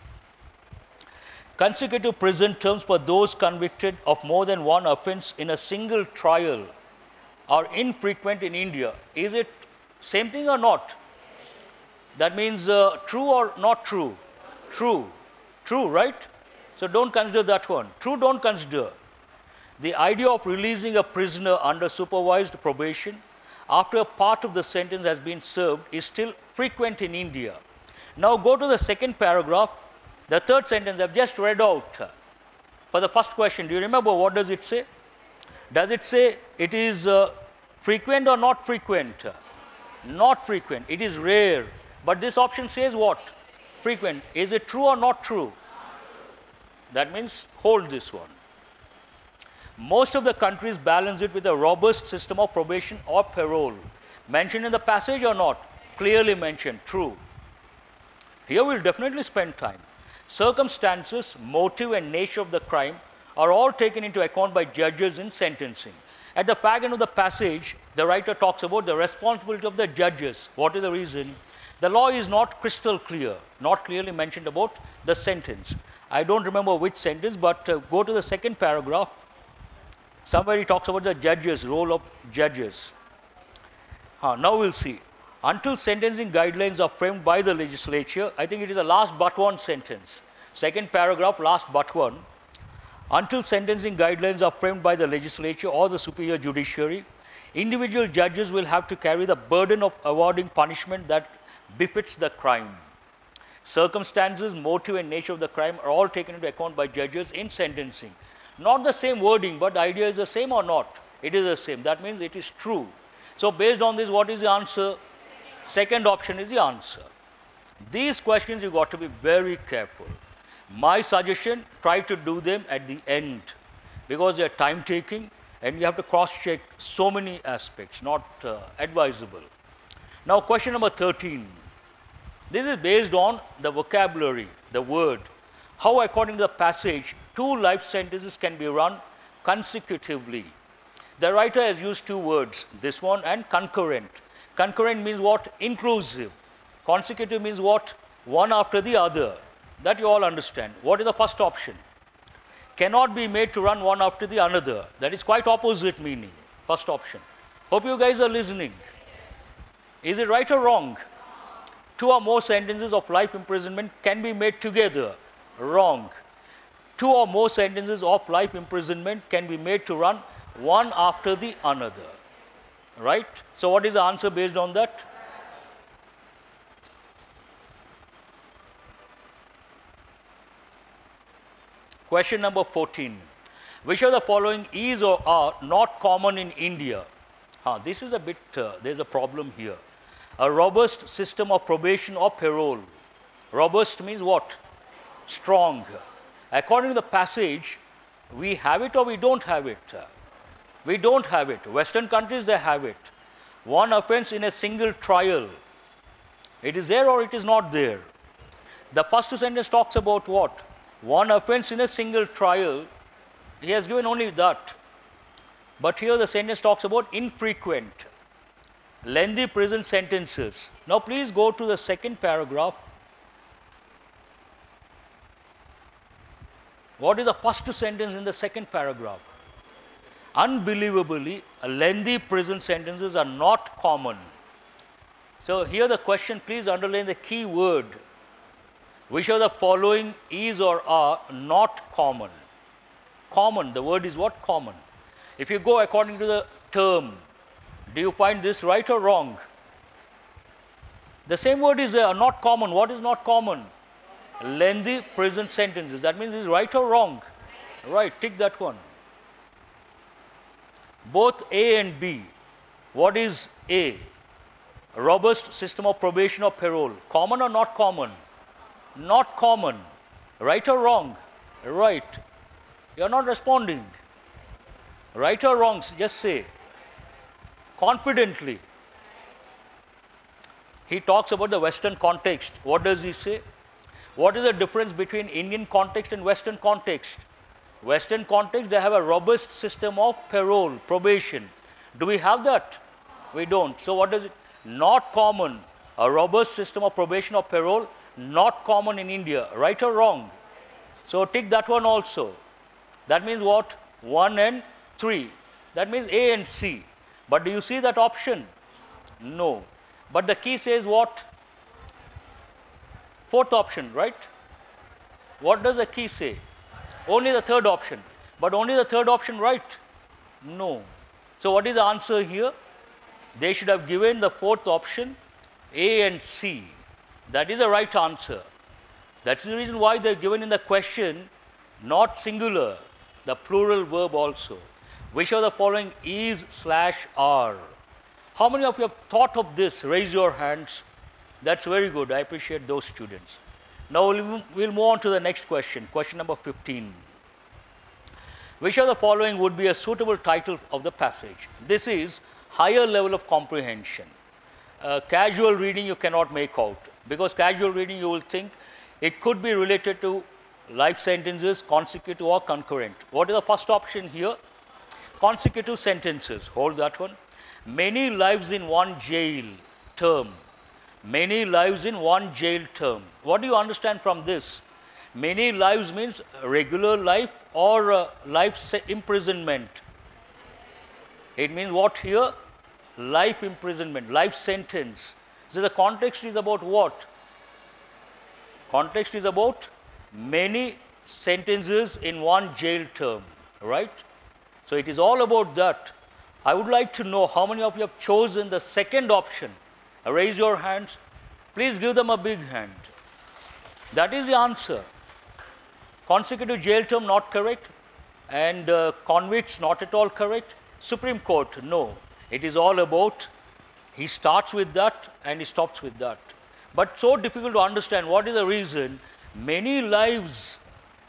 Speaker 1: Consecutive prison terms for those convicted of more than one offense in a single trial are infrequent in India. Is it same thing or not? That means true or not true? True. True, right? So don't consider that one. True, don't consider. The idea of releasing a prisoner under supervised probation after a part of the sentence has been served is still frequent in India. Now go to the second paragraph, the third sentence I have just read out. For the first question, do you remember what does it say? Does it say it is frequent or not frequent? Not frequent. It is rare. But this option says what? Frequent. Is it true or not true? That means hold this one. Most of the countries balance it with a robust system of probation or parole. Mentioned in the passage or not? Clearly mentioned. True. Here we will definitely spend time. Circumstances, motive and nature of the crime are all taken into account by judges in sentencing. At the back end of the passage, the writer talks about the responsibility of the judges. What is the reason? The law is not crystal clear, not clearly mentioned about the sentence. I don't remember which sentence, but go to the second paragraph. Somewhere he talks about the judges, role of judges. Now we'll see. Until sentencing guidelines are framed by the legislature, I think it is the last but one sentence. Second paragraph, last but one. Until sentencing guidelines are framed by the legislature or the superior judiciary, individual judges will have to carry the burden of awarding punishment that befits the crime. Circumstances, motive and nature of the crime are all taken into account by judges in sentencing. Not the same wording, but the idea is the same or not? It is the same. That means it is true. So based on this, what is the answer? Second option is the answer. These questions you got to be very careful. My suggestion, try to do them at the end because they are time taking and you have to cross check so many aspects, not advisable. Now question number 13. This is based on the vocabulary, the word. How according to the passage, 2 life sentences can be run consecutively. The writer has used 2 words, this one and concurrent. Concurrent means what? Inclusive. Consecutive means what? One after the other. That you all understand. What is the first option? Cannot be made to run one after the another. That is quite opposite meaning. First option. Hope you guys are listening. Is it right or wrong? 2 or more sentences of life imprisonment can be made together. Wrong. Two or more sentences of life imprisonment can be made to run one after the another. Right? So what is the answer based on that? Question number 14. Which of the following is or are not common in India? This is a bit, there's a problem here. A robust system of probation or parole. Robust means what? Strong. According to the passage, we have it or we don't have it. We don't have it. Western countries, they have it. One offense in a single trial. It is there or it is not there. The first sentence talks about what? One offense in a single trial. He has given only that. But here the sentence talks about infrequent, lengthy prison sentences. Now please go to the second paragraph. What is the first sentence in the second paragraph? Unbelievably, lengthy prison sentences are not common. So here the question, please underline the key word. Which of the following is or are not common? Common, the word is what? Common. If you go according to the term, do you find this right or wrong? The same word is not common. What is not common? Lengthy prison sentences. That means is right or wrong? Right, tick that one. Both A and B. What is A? A robust system of probation or parole. Common or not common? Not common. Right or wrong? Right. You are not responding. Right or wrong? Just say. Confidently. He talks about the Western context. What does he say? What is the difference between Indian context and Western context? Western context, they have a robust system of parole, probation. Do we have that? We don't. So what does it? Not common. A robust system of probation or parole, not common in India. Right or wrong? So tick that one also. That means what? 1 and 3. That means A and C. But do you see that option? No. But the key says what? Fourth option, right? What does the key say? Only the third option. But only the third option, right? No. So what is the answer here? They should have given the fourth option, A and C. That is the right answer. That's the reason why they're given in the question, not singular, the plural verb also. Which of the following is/are? How many of you have thought of this? Raise your hands. That's very good. I appreciate those students. Now we'll move on to the next question. Question number 15. Which of the following would be a suitable title of the passage? This is higher level of comprehension. Casual reading you cannot make out, because casual reading you will think it could be related to life sentences, consecutive or concurrent. What is the first option here? Consecutive sentences. Hold that one. Many lives in one jail term. Many lives in one jail term. What do you understand from this? Many lives means regular life or life imprisonment. It means what here? Life imprisonment, life sentence. So the context is about what? Context is about many sentences in one jail term, right? So it is all about that. I would like to know how many of you have chosen the second option. Raise your hands. Please give them a big hand. That is the answer. Consecutive jail term not correct, and convicts not at all correct. Supreme Court, no. It is all about, he starts with that and he stops with that. But so difficult to understand. What is the reason? Many lives,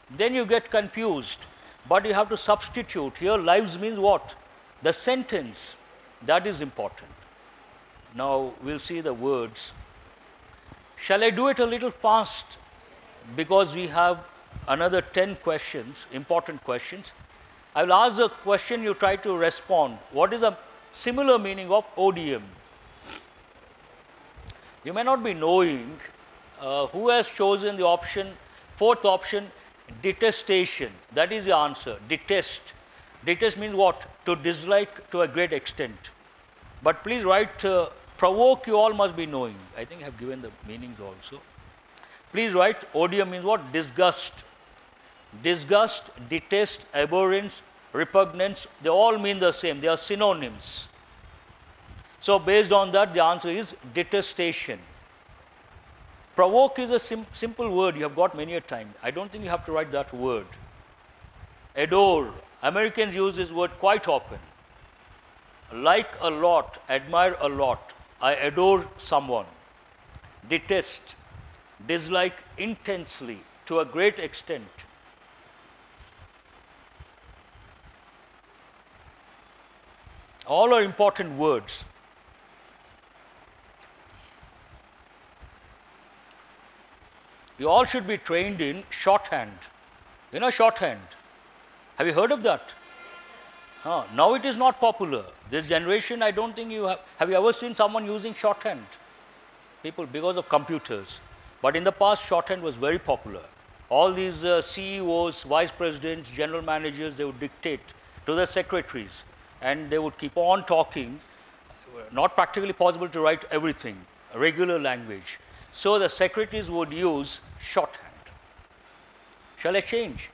Speaker 1: then you get confused. But you have to substitute. Here lives means what? The sentence. That is important. Now we'll see the words. Shall I do it a little fast? Because we have another 10 questions, important questions. I will ask a question, you try to respond. What is a similar meaning of odium? You may not be knowing who has chosen the option, fourth option, detestation. That is the answer, detest. Detest means what? To dislike to a great extent. But please write, provoke you all must be knowing. I think I have given the meanings also. Please write, odium means what? Disgust. Disgust, detest, abhorrence, repugnance, they all mean the same. They are synonyms. So based on that, the answer is detestation. Provoke is a simple word. You have got many a time. I don't think you have to write that word. Adore. Americans use this word quite often. Like a lot, admire a lot. I adore someone. Detest, dislike intensely, to a great extent. All are important words. You all should be trained in shorthand. You know shorthand? Have you heard of that? Now it is not popular. This generation, I don't think you have. Have you ever seen someone using shorthand? People, because of computers. But in the past, shorthand was very popular. All these CEOs, vice presidents, general managers, they would dictate to their secretaries. And they would keep on talking. Not practically possible to write everything, regular language. So the secretaries would use shorthand. Shall I change?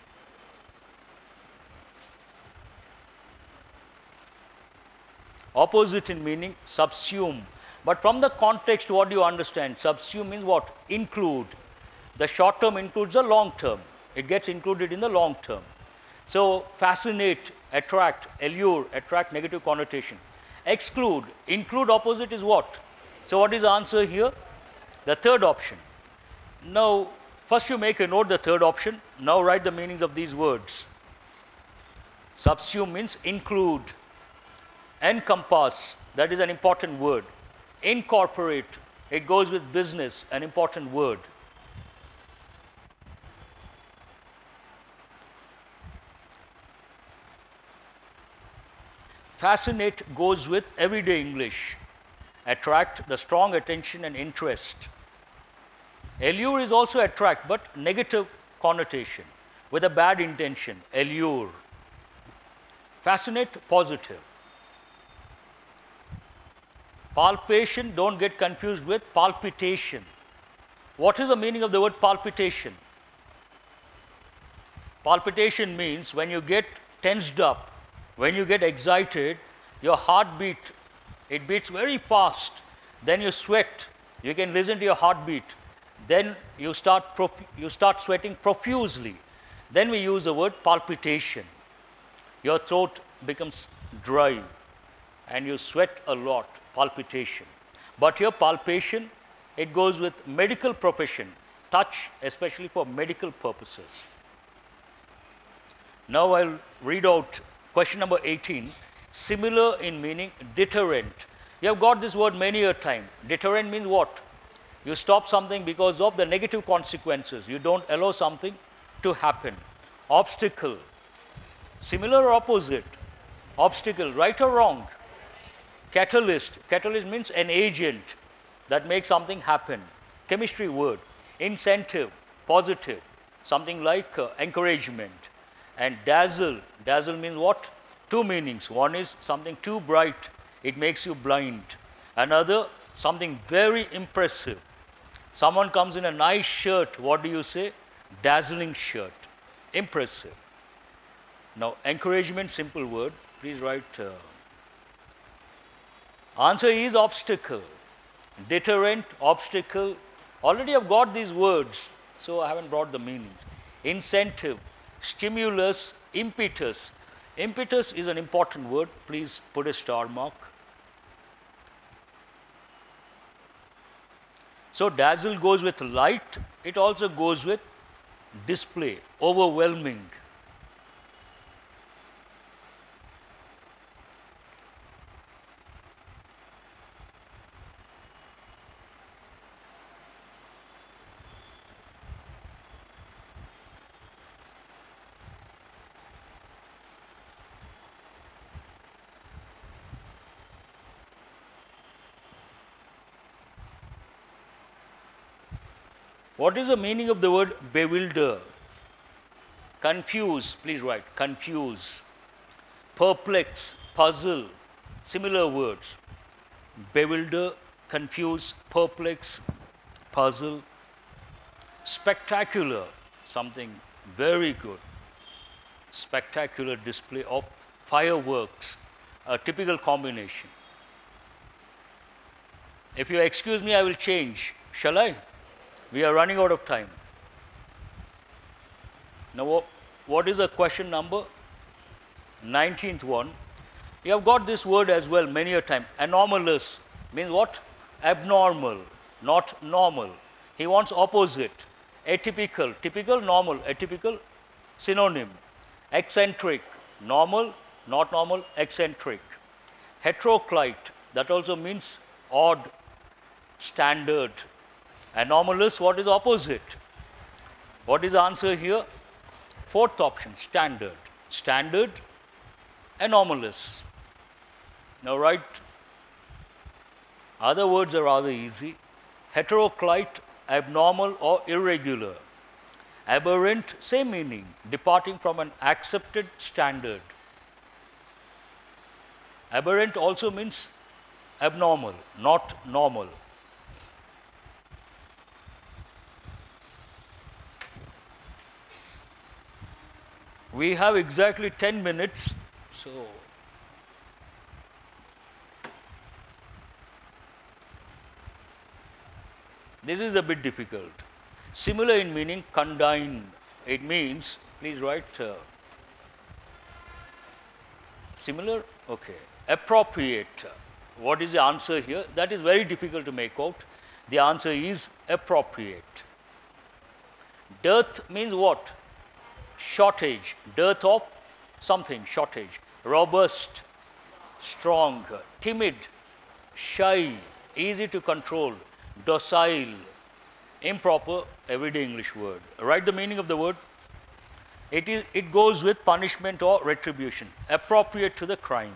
Speaker 1: Opposite in meaning, subsume. But from the context, what do you understand? Subsume means what? Include. The short term includes the long term. It gets included in the long term. So fascinate, attract, allure, attract, negative connotation. Exclude. Include opposite is what? So what is the answer here? The third option. Now, first you make a note the third option. Now write the meanings of these words. Subsume means include. Encompass, that is an important word. Incorporate, it goes with business, an important word. Fascinate goes with everyday English. Attract, the strong attention and interest. Allure is also attract, but negative connotation, with a bad intention, allure. Fascinate, positive. Palpation, don't get confused with palpitation. What is the meaning of the word palpitation? Palpitation means when you get tensed up, when you get excited, your heartbeat, it beats very fast. Then you sweat. You can listen to your heartbeat. Then you start sweating profusely. Then we use the word palpitation. Your throat becomes dry and you sweat a lot. Palpitation. But here palpation, it goes with medical profession, touch, especially for medical purposes. Now I'll read out question number 18. Similar in meaning, deterrent. You have got this word many a time. Deterrent means what? You stop something because of the negative consequences. You don't allow something to happen. Obstacle. Similar or opposite? Obstacle, right or wrong? Catalyst. Catalyst means an agent that makes something happen. Chemistry word. Incentive, positive, something like encouragement. And dazzle. Dazzle means what? Two meanings. One is something too bright, it makes you blind. Another, something very impressive. Someone comes in a nice shirt, what do you say? Dazzling shirt. Impressive. Now, encouragement, simple word. Please write. Answer is obstacle. Deterrent, obstacle. Already I've got these words, so I haven't brought the meanings. Incentive, stimulus, impetus. Impetus is an important word. Please put a star mark. So dazzle goes with light. It also goes with display, overwhelming. What is the meaning of the word bewilder? Confuse, please write, confuse. Perplex, puzzle, similar words. Bewilder, confuse, perplex, puzzle. Spectacular, something very good. Spectacular display of fireworks, a typical combination. If you excuse me, I will change. Shall I? We are running out of time. Now, what is the question number? 19th one. You have got this word as well many a time. Anomalous means what? Abnormal, not normal. He wants opposite. Atypical, typical, normal, atypical, synonym. Eccentric, normal, not normal, eccentric. Heteroclite, that also means odd, standard. Anomalous, what is opposite? What is the answer here? Fourth option, standard. Standard, anomalous. Now write, other words are rather easy. Heteroclite, abnormal or irregular. Aberrant, same meaning, departing from an accepted standard. Aberrant also means abnormal, not normal. We have exactly 10 minutes, so this is a bit difficult. Similar in meaning, condign. It means, please write similar, okay. Appropriate. What is the answer here? That is very difficult to make out. The answer is appropriate. Dearth means what? Shortage, dearth of something, shortage. Robust, strong, timid, shy, easy to control, docile, improper, everyday English word. Write the meaning of the word. It goes with punishment or retribution, appropriate to the crime.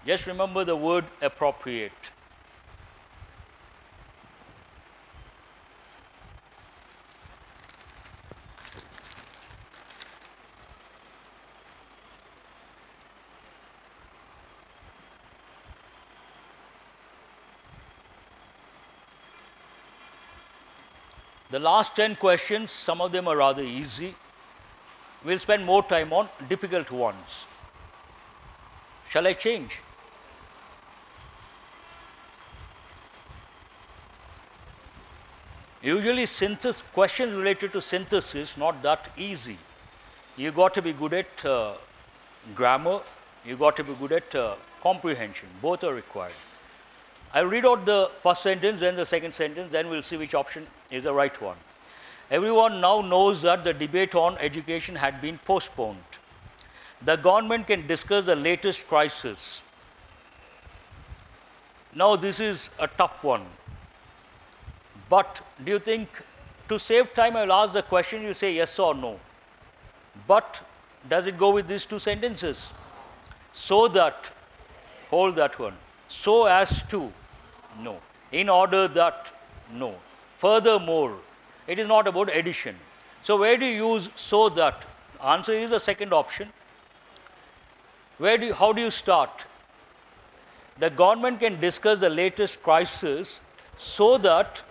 Speaker 1: Just remember the word appropriate. The last 10 questions, some of them are rather easy. We'll spend more time on difficult ones. Shall I change? Usually questions related to synthesis, not that easy. You got to be good at grammar, you got to be good at comprehension. Both are required. I'll read out the first sentence, then the second sentence, then we'll see which option is the right one. Everyone now knows that the debate on education had been postponed. The government can discuss the latest crisis. Now, this is a tough one. But do you think, to save time, I'll ask the question, you say yes or no. But does it go with these two sentences? So that, hold that one. So as to, no. In order that, no. Furthermore, it is not about addition. So where do you use so that? Answer is the second option. How do you start? The government can discuss the latest crisis so that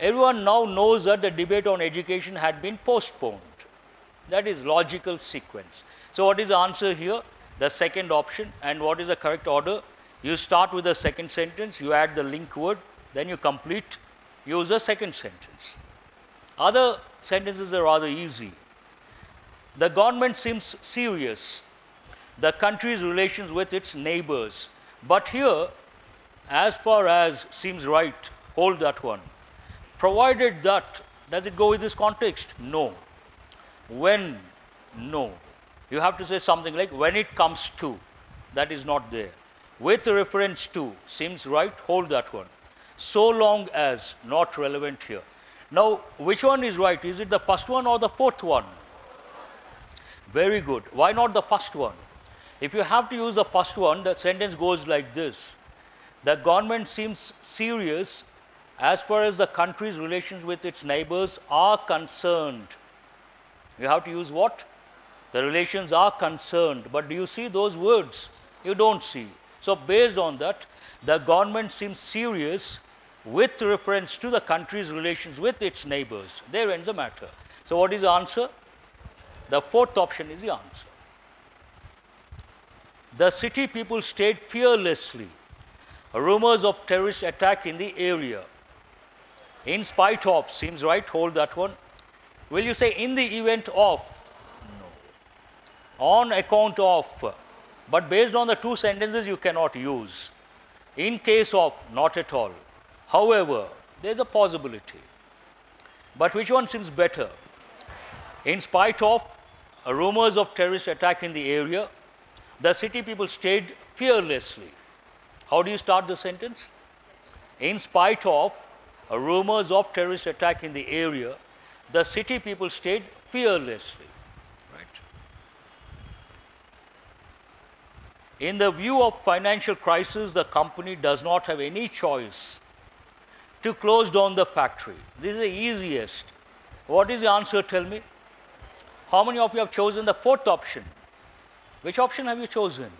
Speaker 1: everyone now knows that the debate on education had been postponed. That is logical sequence. So what is the answer here? The second option. And what is the correct order? You start with the second sentence, you add the link word, then you complete, use the second sentence. Other sentences are rather easy. The government seems serious. The country's relations with its neighbors. But here, as far as seems right, hold that one. Provided that, does it go with this context? No. When? No. You have to say something like when it comes to. That is not there. With reference to, seems right, hold that one. So long as, not relevant here. Now, which one is right? Is it the first one or the fourth one? Very good. Why not the first one? If you have to use the first one, the sentence goes like this. The government seems serious as far as the country's relations with its neighbors are concerned. You have to use what? The relations are concerned. But do you see those words? You don't see. So based on that, the government seems serious with reference to the country's relations with its neighbors. There ends the matter. So what is the answer? The fourth option is the answer. The city people stayed fearlessly. Rumors of terrorist attack in the area. In spite of, seems right, hold that one. Will you say in the event of? No. On account of, but based on the two sentences you cannot use. In case of, not at all. However, there is a possibility. But which one seems better? In spite of rumors of terrorist attack in the area, the city people stayed fearlessly. How do you start the sentence? In spite of rumors of terrorist attack in the area, the city people stayed fearlessly. Right. In the view of financial crisis, the company does not have any choice to close down the factory. This is the easiest. What is the answer? Tell me. How many of you have chosen the fourth option? Which option have you chosen?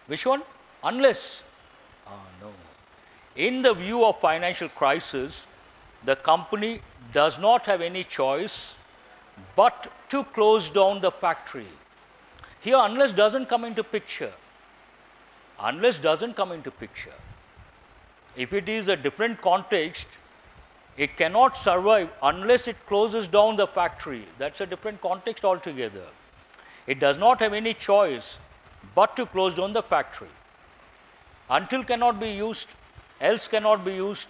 Speaker 1: Which one? Unless. No. In the view of financial crisis, the company does not have any choice but to close down the factory. Here, unless doesn't come into picture. Unless doesn't come into picture. If it is a different context, it cannot survive unless it closes down the factory. That's a different context altogether. It does not have any choice but to close down the factory. Until cannot be used, else cannot be used,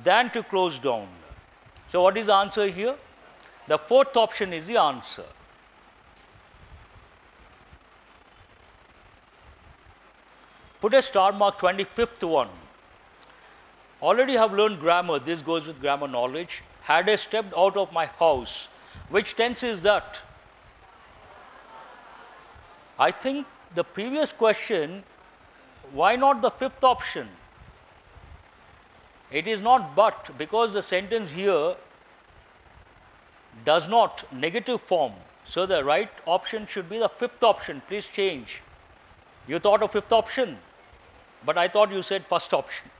Speaker 1: than to close down. So what is the answer here? The fourth option is the answer. Put a star mark, 25th one. Already have learned grammar. This goes with grammar knowledge. Had I stepped out of my house. Which tense is that? I think the previous question, why not the fifth option? It is not but, because the sentence here does not, negative form. So the right option should be the fifth option. Please change. You thought of fifth option, but I thought you said first option.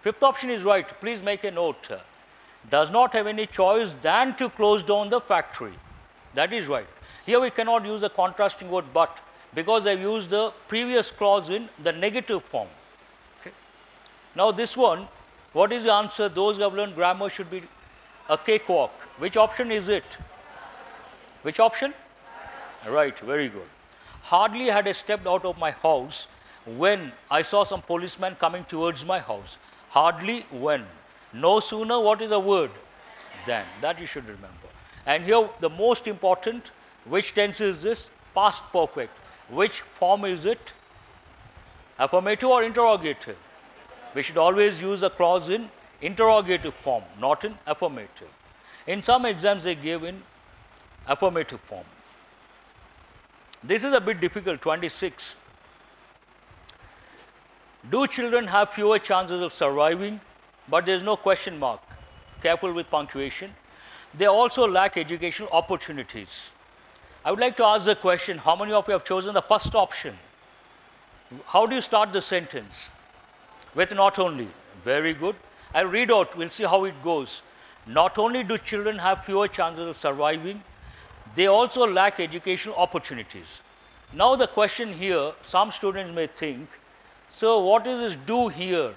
Speaker 1: Fifth option is right. Please make a note. Does not have any choice than to close down the factory. That is right. Here we cannot use the contrasting word but, because I have used the previous clause in the negative form. Okay. Now this one, what is the answer? Those who have learned grammar should be a cakewalk. Which option is it? Which option? Right, very good. Hardly had I stepped out of my house when I saw some policemen coming towards my house. Hardly when. No sooner, what is the word? Than. That you should remember. And here the most important, which tense is this? Past perfect. Which form is it? Affirmative or interrogative? We should always use a clause in interrogative form, not in affirmative. In some exams they give in affirmative form. This is a bit difficult, 26. Do children have fewer chances of surviving? But there is no question mark. Careful with punctuation. They also lack educational opportunities. I would like to ask the question, how many of you have chosen the first option? How do you start the sentence? With not only. Very good. I'll read out, we'll see how it goes. Not only do children have fewer chances of surviving, they also lack educational opportunities. Now the question here, some students may think, so what is this do here?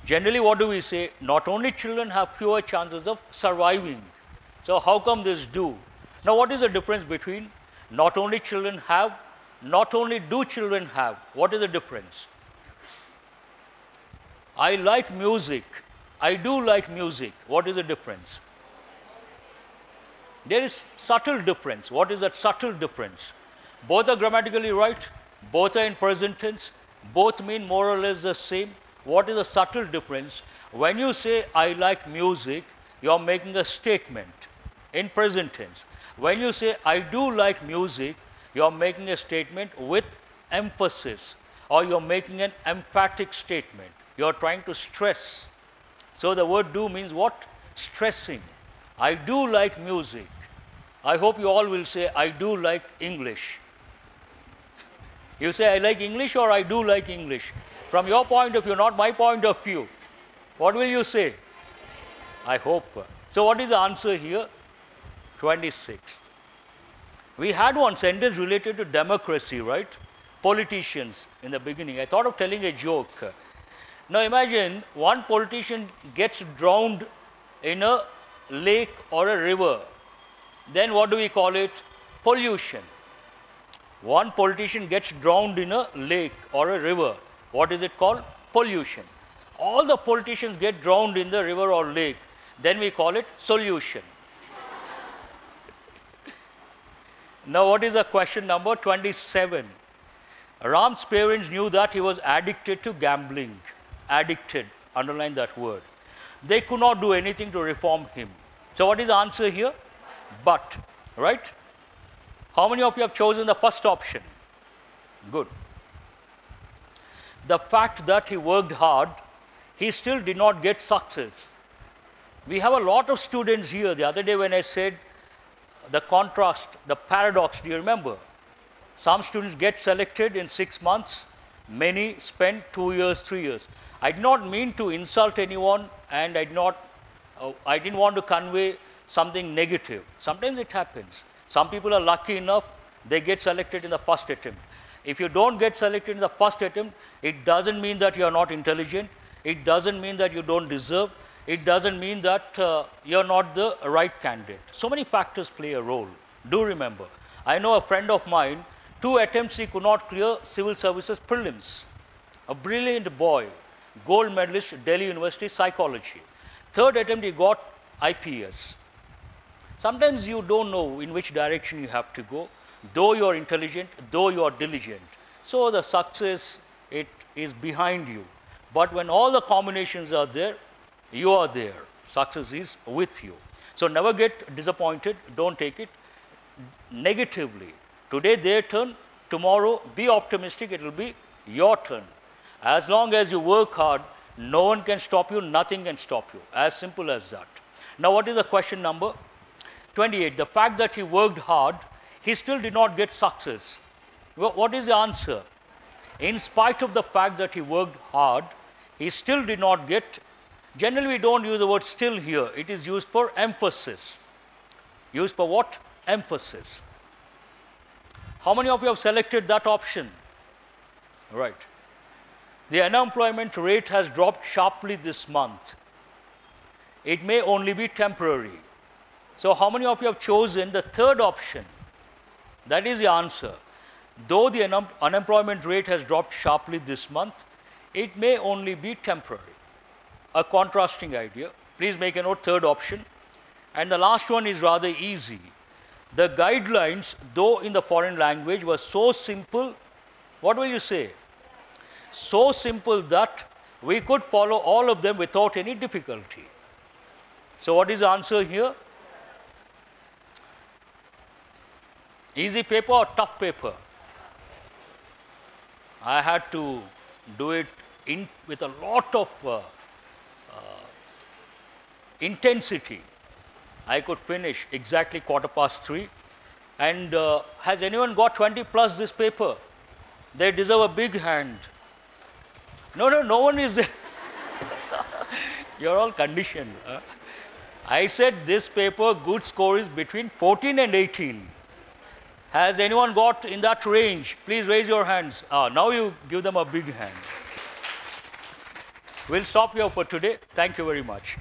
Speaker 1: Generally what do we say? Not only children have fewer chances of surviving. So how come this do? Now what is the difference between not only children have, not only do children have? What is the difference? I like music. I do like music. What is the difference? There is subtle difference. What is that subtle difference? Both are grammatically right. Both are in present tense. Both mean more or less the same. What is the subtle difference? When you say I like music, you are making a statement in present tense. When you say I do like music, you are making a statement with emphasis, or you are making an emphatic statement. You are trying to stress. So the word do means what? Stressing. I do like music. I hope you all will say I do like English. You say I like English or I do like English. From your point of view, not my point of view. What will you say? I hope. So what is the answer here? 26th. We had one sentence related to democracy, right? Politicians in the beginning. I thought of telling a joke. Now imagine one politician gets drowned in a lake or a river. Then what do we call it? Pollution. One politician gets drowned in a lake or a river. What is it called? Pollution. All the politicians get drowned in the river or lake. Then we call it solution. Now what is the question number 27? Ram's parents knew that he was addicted to gambling. Addicted, underline that word. They could not do anything to reform him. So what is the answer here? But, right? How many of you have chosen the first option? Good. The fact that he worked hard, he still did not get success. We have a lot of students here. The other day when I said the contrast, the paradox, do you remember? Some students get selected in 6 months, many spend 2 years, 3 years. I did not mean to insult anyone, and I didn't want to convey something negative. Sometimes it happens. Some people are lucky enough, they get selected in the first attempt. If you don't get selected in the first attempt, it doesn't mean that you are not intelligent. It doesn't mean that you don't deserve. It doesn't mean that you're not the right candidate. So many factors play a role. Do remember. I know a friend of mine, 2 attempts he could not clear civil services prelims. A brilliant boy, gold medalist, Delhi University, psychology. 3rd attempt he got IPS. Sometimes you don't know in which direction you have to go, though you are intelligent, though you are diligent. So the success, it is behind you. But when all the combinations are there, you are there. Success is with you. So never get disappointed. Don't take it negatively. Today their turn, tomorrow be optimistic, it will be your turn. As long as you work hard, no one can stop you, nothing can stop you. As simple as that. Now what is the question number 28? The fact that he worked hard, he still did not get success. Well, what is the answer? In spite of the fact that he worked hard, he still did not get. Generally we don't use the word still here. It is used for emphasis. Used for what? Emphasis. How many of you have selected that option? Right. The unemployment rate has dropped sharply this month. It may only be temporary. So how many of you have chosen the 3rd option? That is the answer. Though the unemployment rate has dropped sharply this month, it may only be temporary. A contrasting idea. Please make a note, 3rd option. And the last one is rather easy. The guidelines, though in the foreign language, were so simple. What will you say? So simple that we could follow all of them without any difficulty. So what is the answer here? Easy paper or tough paper? I had to do it with a lot of intensity. I could finish exactly 3:15. And has anyone got 20 plus this paper? They deserve a big hand. No one is there. You're all conditioned. I said this paper, good score is between 14 and 18. Has anyone got in that range? Please raise your hands. Now you give them a big hand. We'll stop here for today. Thank you very much.